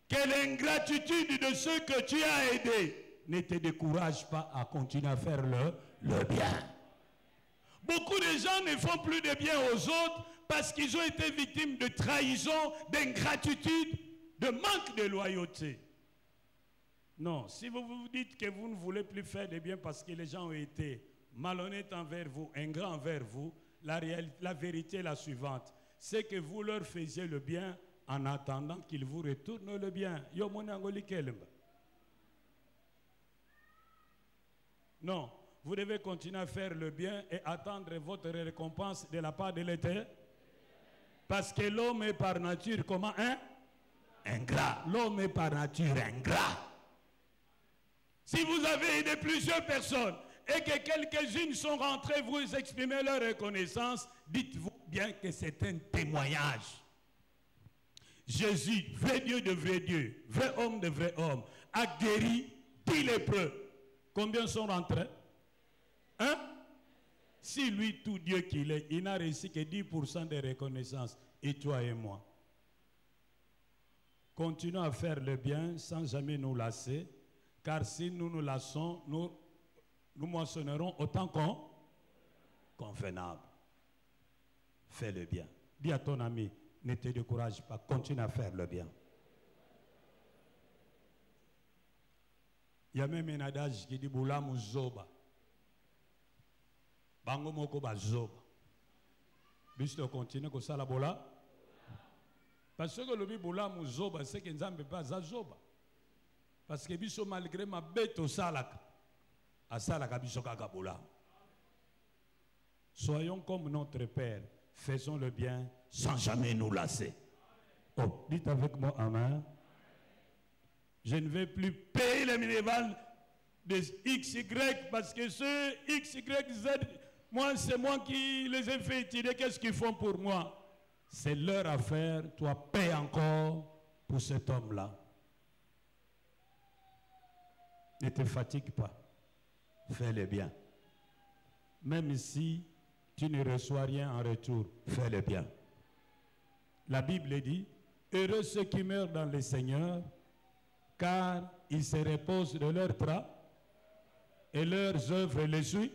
Speaker 1: Que l'ingratitude de ceux que tu as aidés ne te décourage pas à continuer à faire le bien. Beaucoup de gens ne font plus de bien aux autres parce qu'ils ont été victimes de trahison, d'ingratitude, de manque de loyauté. Non, si vous vous dites que vous ne voulez plus faire de bien parce que les gens ont été malhonnêtes envers vous, ingrats envers vous, la vérité est la suivante. C'est que vous leur faisiez le bien en attendant qu'ils vous retournent le bien. Non, vous devez continuer à faire le bien et attendre votre récompense de la part de l'Éternel. Parce que l'homme est par nature comment, hein? Ingrat. L'homme est par nature ingrat. Si vous avez aidé plusieurs personnes et que quelques-unes sont rentrées vous exprimer leur reconnaissance, dites-vous bien que c'est un témoignage. Jésus, vrai Dieu de vrai Dieu, vrai homme de vrai homme, a guéri 10 lépreux. Combien sont rentrés? Hein? Si lui, tout Dieu qu'il est, il n'a réussi que 10% de reconnaissance, et toi et moi. Continuons à faire le bien sans jamais nous lasser, car si nous nous lassons, nous moissonnerons autant convenable. Fais le bien. Dis à ton ami, ne te décourage pas, continue à faire le bien. Il y a même un adage qui dit Boula Mouzoba. Bango moko bazoba. Bisto continue comme ça la bola. Parce que le Boula Mouzoba, c'est que nous n'avons pas zazoba. Parce que biso malgré ma bête au salaka, à salaka biso kakabola. Soyons comme notre Père, faisons le bien sans jamais nous lasser. Oh, dites avec moi amen. Je ne vais plus payer les minérales de XY parce que ceux XYZ, moi c'est moi qui les ai fait tirer, qu'est-ce qu'ils font pour moi? C'est leur affaire, toi paie encore pour cet homme-là. Ne te fatigue pas, fais le bien. Même si tu ne reçois rien en retour, fais le bien. La Bible dit, heureux ceux qui meurent dans le Seigneur, car ils se reposent de leur travail et leurs œuvres les suivent.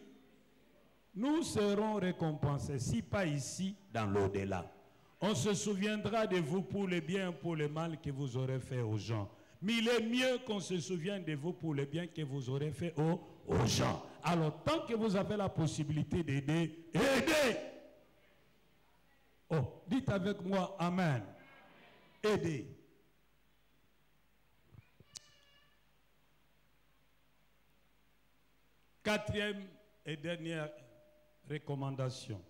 Speaker 1: Nous serons récompensés, si pas ici, dans l'au-delà. On se souviendra de vous pour le bien, pour le mal que vous aurez fait aux gens. Mais il est mieux qu'on se souvienne de vous pour le bien que vous aurez fait aux gens. Alors, tant que vous avez la possibilité d'aider, aidez. Oh, dites avec moi, Amen. Aider. Quatrième et dernière recommandation.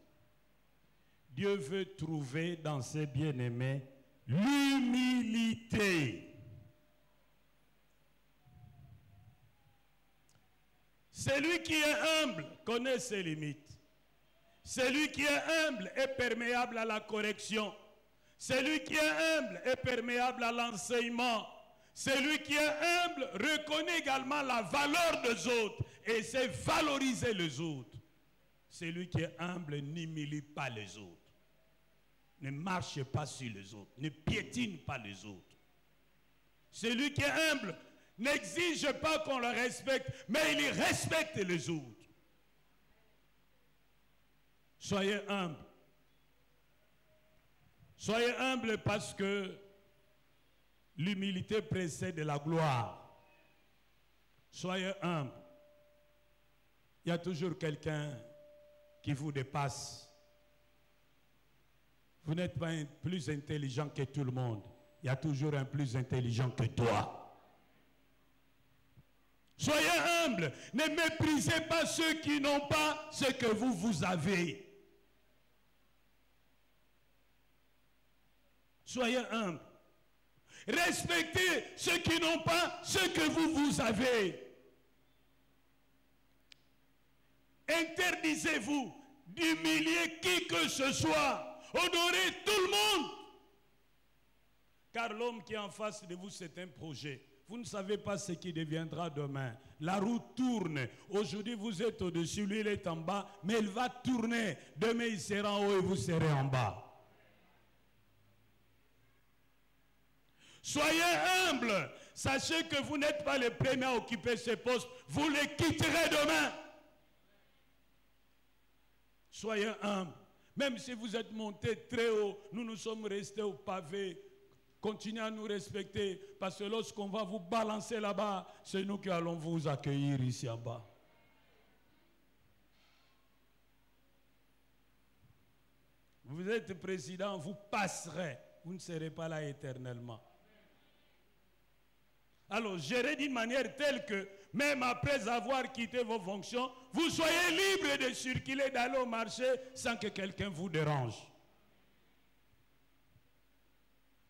Speaker 1: Dieu veut trouver dans ses bien-aimés l'humilité. Celui qui est humble connaît ses limites. Celui qui est humble est perméable à la correction. Celui qui est humble est perméable à l'enseignement. Celui qui est humble reconnaît également la valeur des autres et sait valoriser les autres. Celui qui est humble n'humilie pas les autres. Ne marche pas sur les autres. Ne piétine pas les autres. Celui qui est humble n'exige pas qu'on le respecte, mais il respecte les autres. Soyez humble. Soyez humble parce que l'humilité précède la gloire. Soyez humble. Il y a toujours quelqu'un qui vous dépasse. Vous n'êtes pas plus intelligent que tout le monde. Il y a toujours un plus intelligent que toi. Soyez humble. Ne méprisez pas ceux qui n'ont pas ce que vous avez. Soyez humble. Respectez ceux qui n'ont pas ce que vous avez. Interdisez-vous d'humilier qui que ce soit. Honorez tout le monde. Car l'homme qui est en face de vous, c'est un projet. Vous ne savez pas ce qui deviendra demain. La roue tourne. Aujourd'hui, vous êtes au-dessus, lui, il est en bas, mais il va tourner. Demain, il sera en haut et vous serez en bas. Soyez humbles. Sachez que vous n'êtes pas les premiers à occuper ces postes. Vous les quitterez demain. Soyez humbles. Même si vous êtes montés très haut, nous sommes restés au pavé. Continuez à nous respecter, parce que lorsqu'on va vous balancer là-bas, c'est nous qui allons vous accueillir ici en bas. Vous êtes président, vous passerez. Vous ne serez pas là éternellement. Alors, gérez d'une manière telle que, même après avoir quitté vos fonctions, vous soyez libre de circuler, d'aller au marché sans que quelqu'un vous dérange.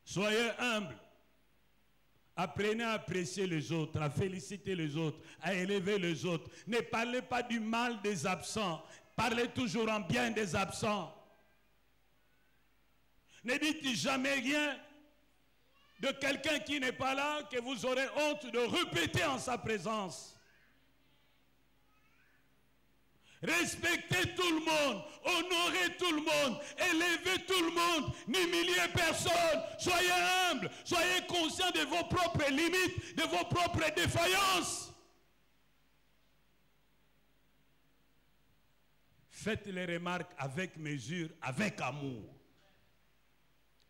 Speaker 1: Soyez humble. Apprenez à apprécier les autres, à féliciter les autres, à élever les autres. Ne parlez pas du mal des absents. Parlez toujours en bien des absents. Ne dites jamais rien de quelqu'un qui n'est pas là, que vous aurez honte de répéter en sa présence. Respectez tout le monde, honorez tout le monde, élevez tout le monde, n'humiliez personne, soyez humbles, soyez conscients de vos propres limites, de vos propres défaillances. Faites les remarques avec mesure, avec amour.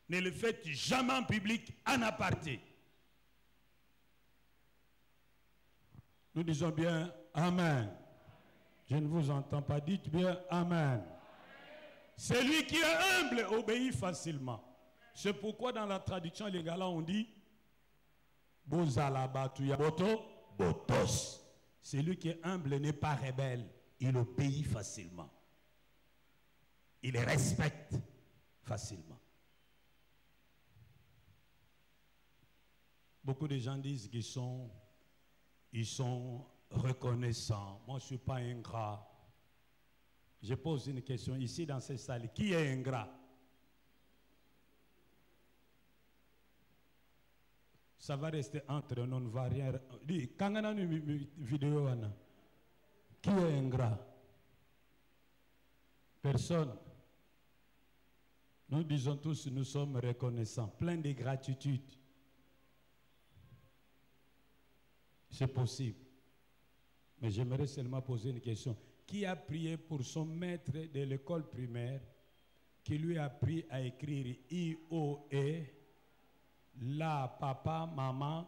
Speaker 1: Ne le faites jamais en public, en aparté. Nous disons bien Amen. Je ne vous entends pas. Dites bien Amen. Celui qui est humble obéit facilement. C'est pourquoi dans la traduction légale, on dit Bozalabatuyaboto botos. Celui qui est humble n'est pas rebelle. Il obéit facilement. Il respecte facilement. Beaucoup de gens disent qu'ils sont reconnaissants. Moi, je ne suis pas ingrat. Je pose une question ici dans cette salle. Qui est ingrat? Ça va rester entre nous, on ne va rien. Dis, quand on a une vidéo, qui est ingrat? Personne. Nous disons tous, nous sommes reconnaissants, pleins de gratitude. C'est possible. Mais j'aimerais seulement poser une question. Qui a prié pour son maître de l'école primaire qui lui a appris à écrire I-O-E, là, papa, maman?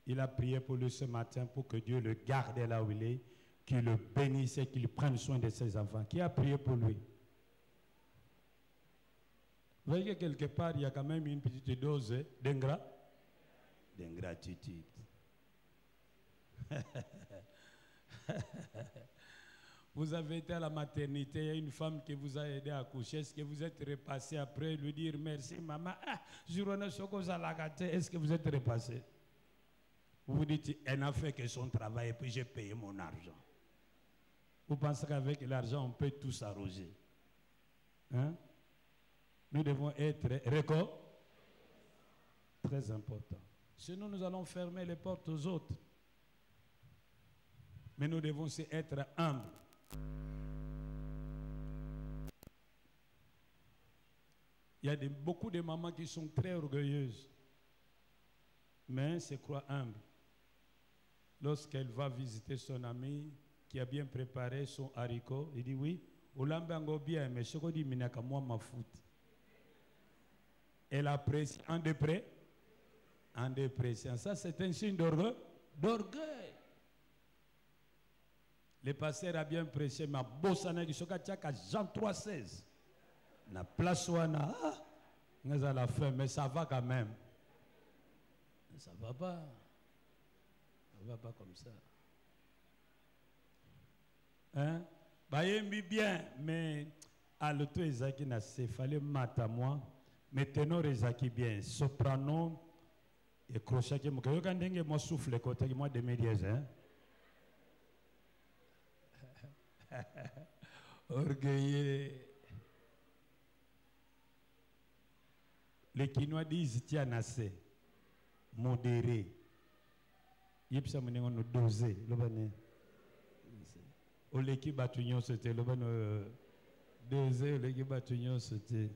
Speaker 1: Il a prié pour lui ce matin pour que Dieu le garde là où il est, qu'il le bénisse et qu'il prenne soin de ses enfants. Qui a prié pour lui? Vous voyez que quelque part, il y a quand même une petite dose d'ingratitude. Vous avez été à la maternité, il y a une femme qui vous a aidé à accoucher. Est-ce que vous êtes repassé après lui dire merci maman? Est-ce que vous êtes repassé? Vous dites, elle n'a fait que son travail et puis j'ai payé mon argent. Vous pensez qu'avec l'argent, on peut tout s'arroger? Hein? Nous devons être récords. Très important. Sinon, nous allons fermer les portes aux autres. Mais nous devons aussi être humbles. Il y a beaucoup de mamans qui sont très orgueilleuses, mais se croient humbles. Lorsqu'elle va visiter son ami qui a bien préparé son haricot, il dit oui, Olambango bien, mais ce qu'on dit, minaka moi ma fout. Elle apprécie en dépression. Ça, c'est un signe d'orgueil. Le pasteur a bien prêché, ma bossana qui soka tchaka Jean 3,16. Na place wana, nous à la fin, mais ça va quand même. Mais ça va pas. Ça va pas comme ça. Hein? Bayembi bien, mais à l'auto Ezaki n'a fallait mata moi, mais ténor Ezaki bien, soprano et crochet qui m'occupe. Quand dengue moi souffle côté moi de médias, hein? Orgueilleux. Les Quinois disent tiens assez, modéré. Yipsa mwenye nous doser, le bane. Au l'équipe batunion c'était le bane doser, l'équipe batunion c'était.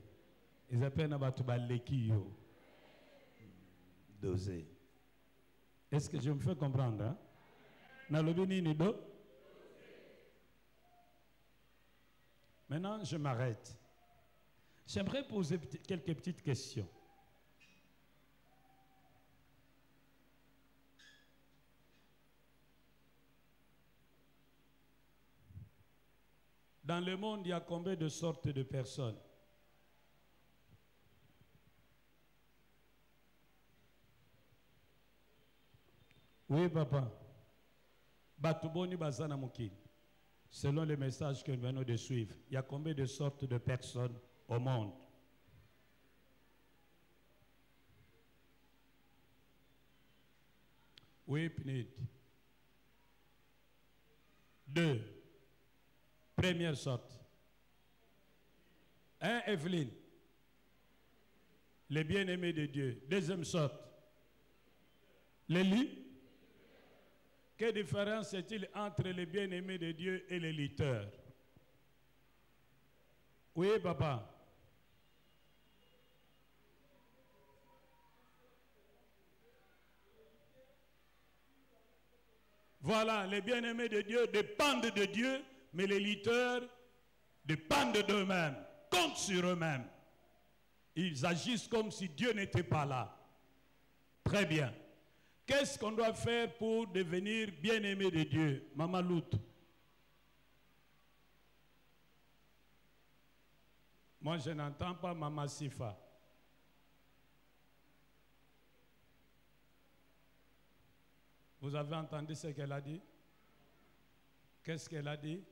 Speaker 1: Ils appellent n'abatu ba l'équipe doser. Est-ce que je me fais comprendre? Hein? Na lobini ni do. Maintenant, je m'arrête. J'aimerais poser quelques petites questions. Dans le monde, il y a combien de sortes de personnes? Oui, papa. Batuboni Bazana Mouki. Selon les messages que nous venons de suivre, il y a combien de sortes de personnes au monde? Oui, Pnid. 2. Première sorte. 1. Evelyne. Les bien-aimés de Dieu. Deuxième sorte. Les lits. Quelle différence est-il entre les bien-aimés de Dieu et les lutteurs? Oui, papa. Voilà, les bien-aimés de Dieu dépendent de Dieu, mais les lutteurs dépendent d'eux-mêmes, comptent sur eux-mêmes. Ils agissent comme si Dieu n'était pas là. Très bien. Qu'est-ce qu'on doit faire pour devenir bien-aimé de Dieu? Maman Lout. Moi, je n'entends pas Maman Sifa. Vous avez entendu ce qu'elle a dit? Qu'est-ce qu'elle a dit?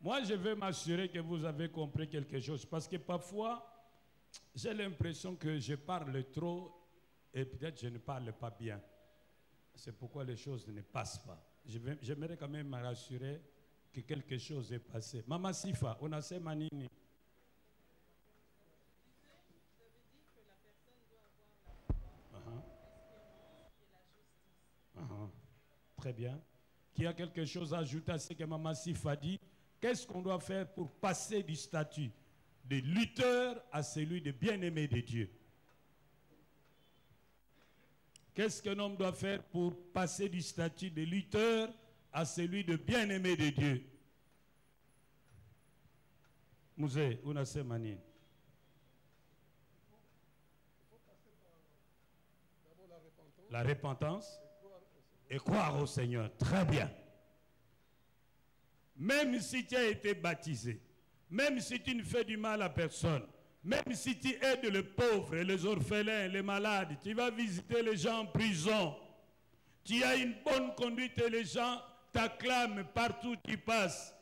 Speaker 1: Moi, je vais m'assurer que vous avez compris quelque chose. Parce que parfois, j'ai l'impression que je parle trop et peut-être je ne parle pas bien. C'est pourquoi les choses ne passent pas. J'aimerais quand même me rassurer que quelque chose est passé. Maman Sifa, on a ces manini. Très bien. Qui a quelque chose à ajouter à ce que Maman Sifa dit? Qu'est-ce qu'on doit faire pour passer du statut de lutteur à celui de bien-aimé de Dieu? Qu'est-ce qu'un homme doit faire pour passer du statut de lutteur à celui de bien-aimé de Dieu? Mouzé, on a ces manières. La repentance et croire au Seigneur. Très bien. même si tu as été baptisé, même si tu ne fais du mal à personne, même si tu aides les pauvres, les orphelins, les malades, tu vas visiter les gens en prison, tu as une bonne conduite et les gens t'acclament partout où tu passes.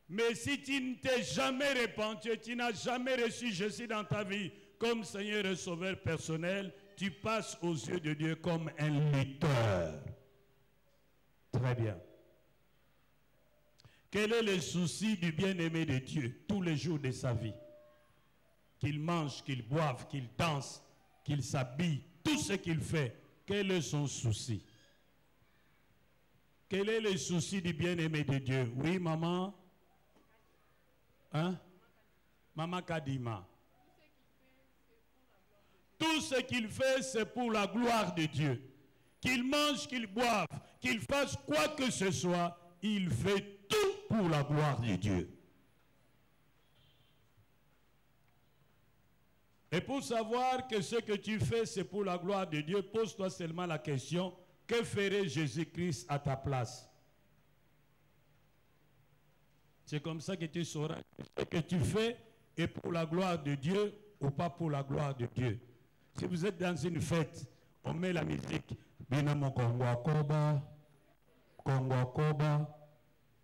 Speaker 1: Mais si tu ne t'es jamais repenti, tu n'as jamais reçu Jésus dans ta vie comme Seigneur et Sauveur personnel, tu passes aux yeux de Dieu comme un lutteur. Très bien. Quel est le souci du bien-aimé de Dieu tous les jours de sa vie? Qu'il mange, qu'il boive, qu'il danse, qu'il s'habille, tout ce qu'il fait. Quel est son souci? Quel est le souci du bien-aimé de Dieu? Oui, maman? Hein? Maman Kadima. Tout ce qu'il fait, c'est pour la gloire de Dieu. Qu'il mange, qu'il boive, qu'il fasse quoi que ce soit, il fait tout pour la gloire de Dieu. Et pour savoir que ce que tu fais, c'est pour la gloire de Dieu, pose-toi seulement la question, que ferait Jésus-Christ à ta place? C'est comme ça que tu sauras ce que tu fais est pour la gloire de Dieu ou pas pour la gloire de Dieu. Si vous êtes dans une fête, on met la musique.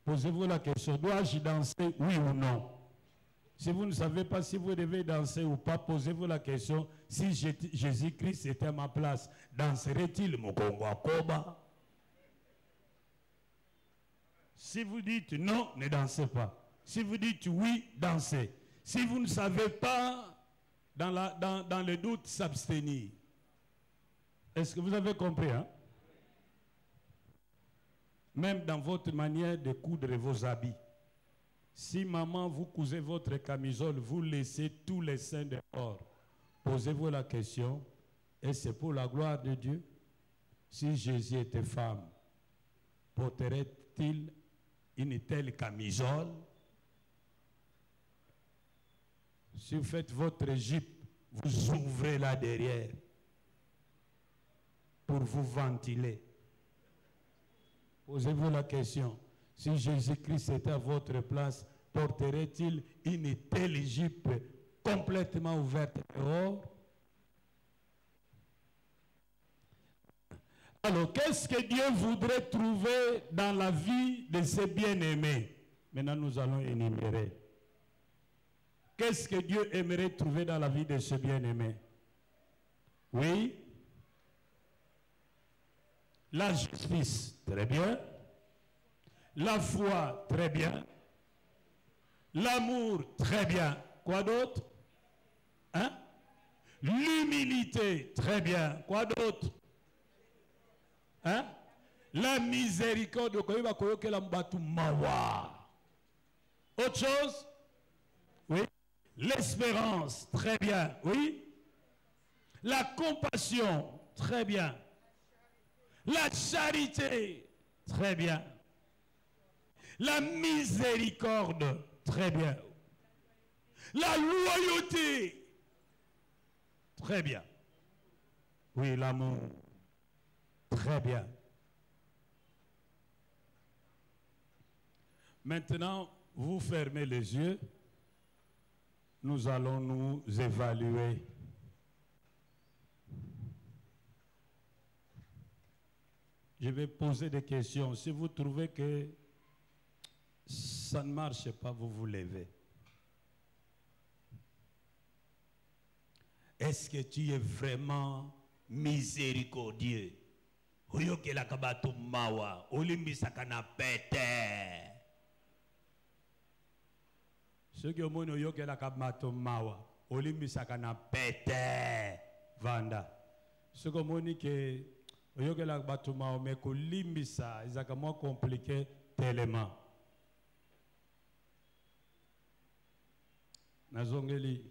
Speaker 1: Posez-vous la question, dois-je danser, oui ou non? Si vous ne savez pas si vous devez danser ou pas, posez-vous la question, si Jésus-Christ était à ma place, danserait-il Koba? Si vous dites non, ne dansez pas. Si vous dites oui, dansez. Si vous ne savez pas, dans le doute, s'abstenir. Est-ce que vous avez compris, hein? Même dans votre manière de coudre vos habits. Si maman, vous cousez votre camisole, vous laissez tous les seins dehors. Posez-vous la question, est-ce que c'est pour la gloire de Dieu? Si Jésus était femme, porterait-il une telle camisole? Si vous faites votre jupe, vous ouvrez là derrière pour vous ventiler. Posez-vous la question, si Jésus-Christ était à votre place, porterait-il une telle jupe complètement ouverte dehors? Alors, qu'est-ce que Dieu voudrait trouver dans la vie de ses bien-aimés? Maintenant, nous allons énumérer. Qu'est-ce que Dieu aimerait trouver dans la vie de ses bien-aimés? Oui? La justice, très bien. La foi, très bien. L'amour, très bien. Quoi d'autre? Hein? L'humilité, très bien. Quoi d'autre? Hein? La miséricorde. Autre chose? Oui. L'espérance, très bien. Oui. La compassion, très bien. La charité, très bien. La miséricorde, très bien. La loyauté, très bien. Oui, l'amour, très bien. Maintenant, vous fermez les yeux. Nous allons nous évaluer. Je vais poser des questions. Si vous trouvez que ça ne marche pas, vous vous levez. Est-ce que tu es vraiment miséricordieux? Oyoke la kabatu mawa, olimbisa kana pete. Ceux qui ont oyoke la kabatu mawa, olimbisa kana pete. Vanda. Ceux qui ont que oyoke la kabatu mawa, mais que limbisa, ils sont moins compliqué tellement. Nazongeli,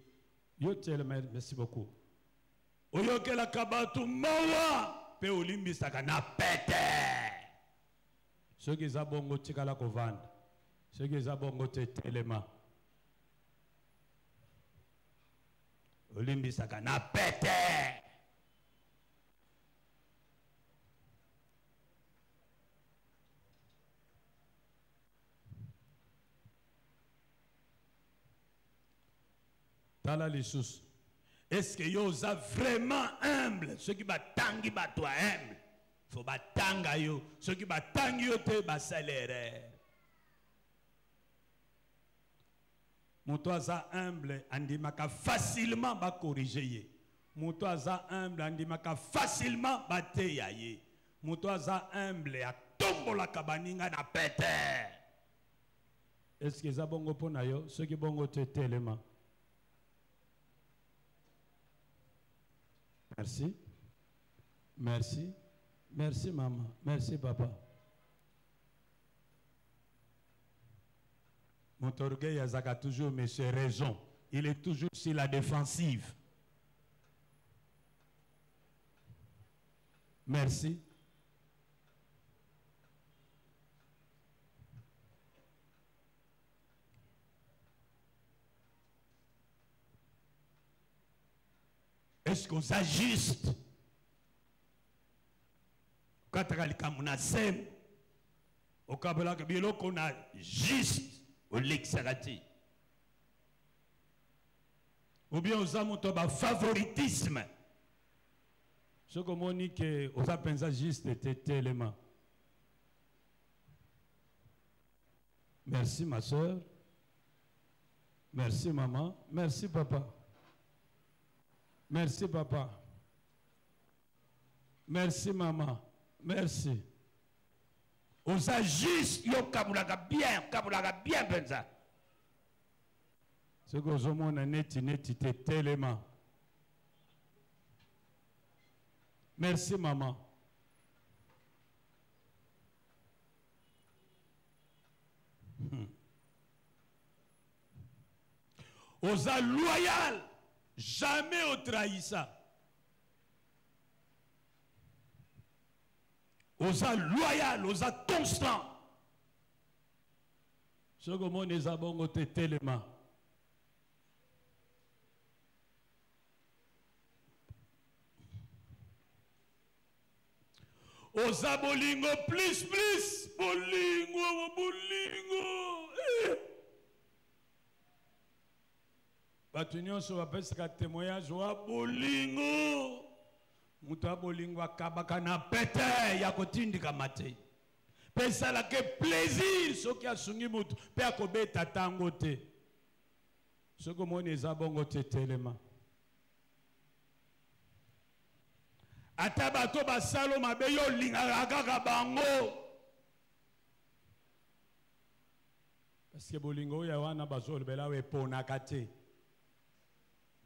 Speaker 1: yo tellement, merci beaucoup. Oyoke la kabatu mawa. Pe olimbisa kana pete. Ceux qui zabongo tikala kovanda. Ceux qui zabongo telema. Olimbisa kana pete. Tala les sous. Est-ce que yo za vraiment humble? Ceux qui batangi batwa humble. Faut batanga yo. Ceux qui batangi yo te basalaire. Moto za humble andimaka facilement ba corriger ye. Moto za humble andimaka facilement bateya ye. Moto za humble a tombola kabaninga na pete. Est-ce que ça bongo pona yo? Ceux qui bongo te tellement. Merci. Merci. Merci maman. Merci papa. Mon orgueil a toujours monsieur raison. Il est toujours sur la défensive. Merci. Est-ce qu'on s'ajuste? Quand on a sem, au Kabbalah, qu'on a juste au l'exarati. Ou bien aux hommes, on a favoritisme. Ce que on dit que aux hommes pensent juste était tellement. Merci ma soeur. Merci maman. Merci papa. Merci papa. Merci maman. Merci. Aux ajustes, yo kabulaga bien pensa. Ce que vous avez neti tellement. Merci maman. Aux a loyal, jamais au trahi ça. Aux a loyal, aux a constant. Ce que mon les a bon tellement. Aux a bolingo plus bolingo. Batunyon so appelle ça témoignage wa bolingo. Muta bolingo akabaka na pete ya kotindika mate. Pesa la ke plaisir soki asungi mutu pe akobeta tango te. Soko moni eza bongo te telema. Ata bato basalo mabe yo lingaka kaka bango. Parce que bolingo ya wana bazolo bela we ponaka te.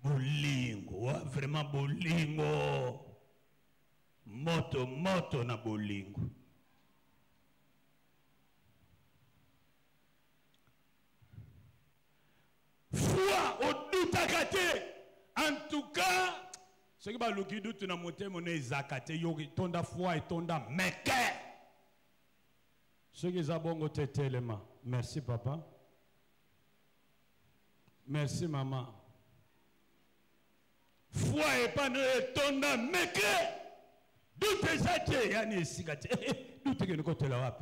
Speaker 1: Bolingo, vraiment bolingo. Moto na bolingo. Foi au doutakate. En tout cas, ce qui va le doute na monter mon zakate yoki tonda foi et tonda meke. Ce qui zabongo tetelema. Merci papa. Merci maman. Foi et pas ne tonda meke. Doute zate yani sikate. Doute que nous côté la wap.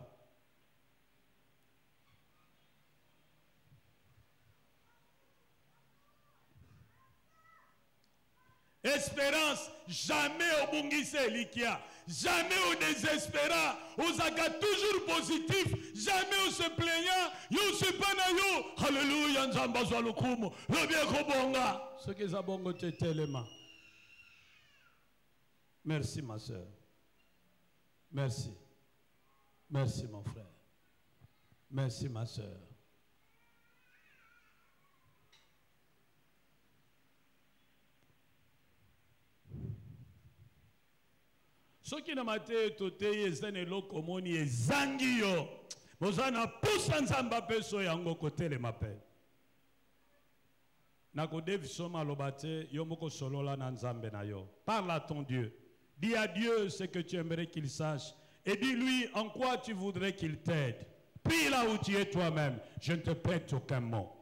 Speaker 1: Espérance, jamais au bungise likia, jamais au désespérant, aux aga toujours positif, jamais au se plaignant, yo se pana yo, alléluia, nzamba zwalukumu, lo bien kobonga. Ce que zabongo te telema. Merci ma soeur. Merci. Merci mon frère. Merci ma soeur. Ce qui n'a pas été toté, c'est ne lokomoni et zangio. Mozana poussa nzamba peso yango côté le m'appelle. Nako dev soma lobate yomoko solola na nzambe na yo. Parle à ton Dieu. Dis à Dieu ce que tu aimerais qu'il sache. Et dis-lui en quoi tu voudrais qu'il t'aide. Prie là où tu es toi-même. Je ne te prête aucun mot.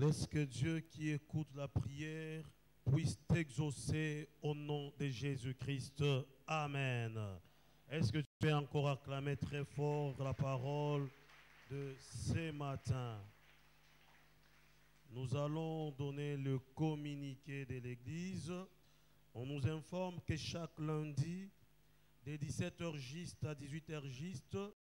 Speaker 2: Laisse que Dieu qui écoute la prière puisse t'exaucer au nom de Jésus-Christ. Amen. Est-ce que tu peux encore acclamer très fort la parole de ce matin? Nous allons donner le communiqué de l'Église. On nous informe que chaque lundi, de 17h juste à 18h juste,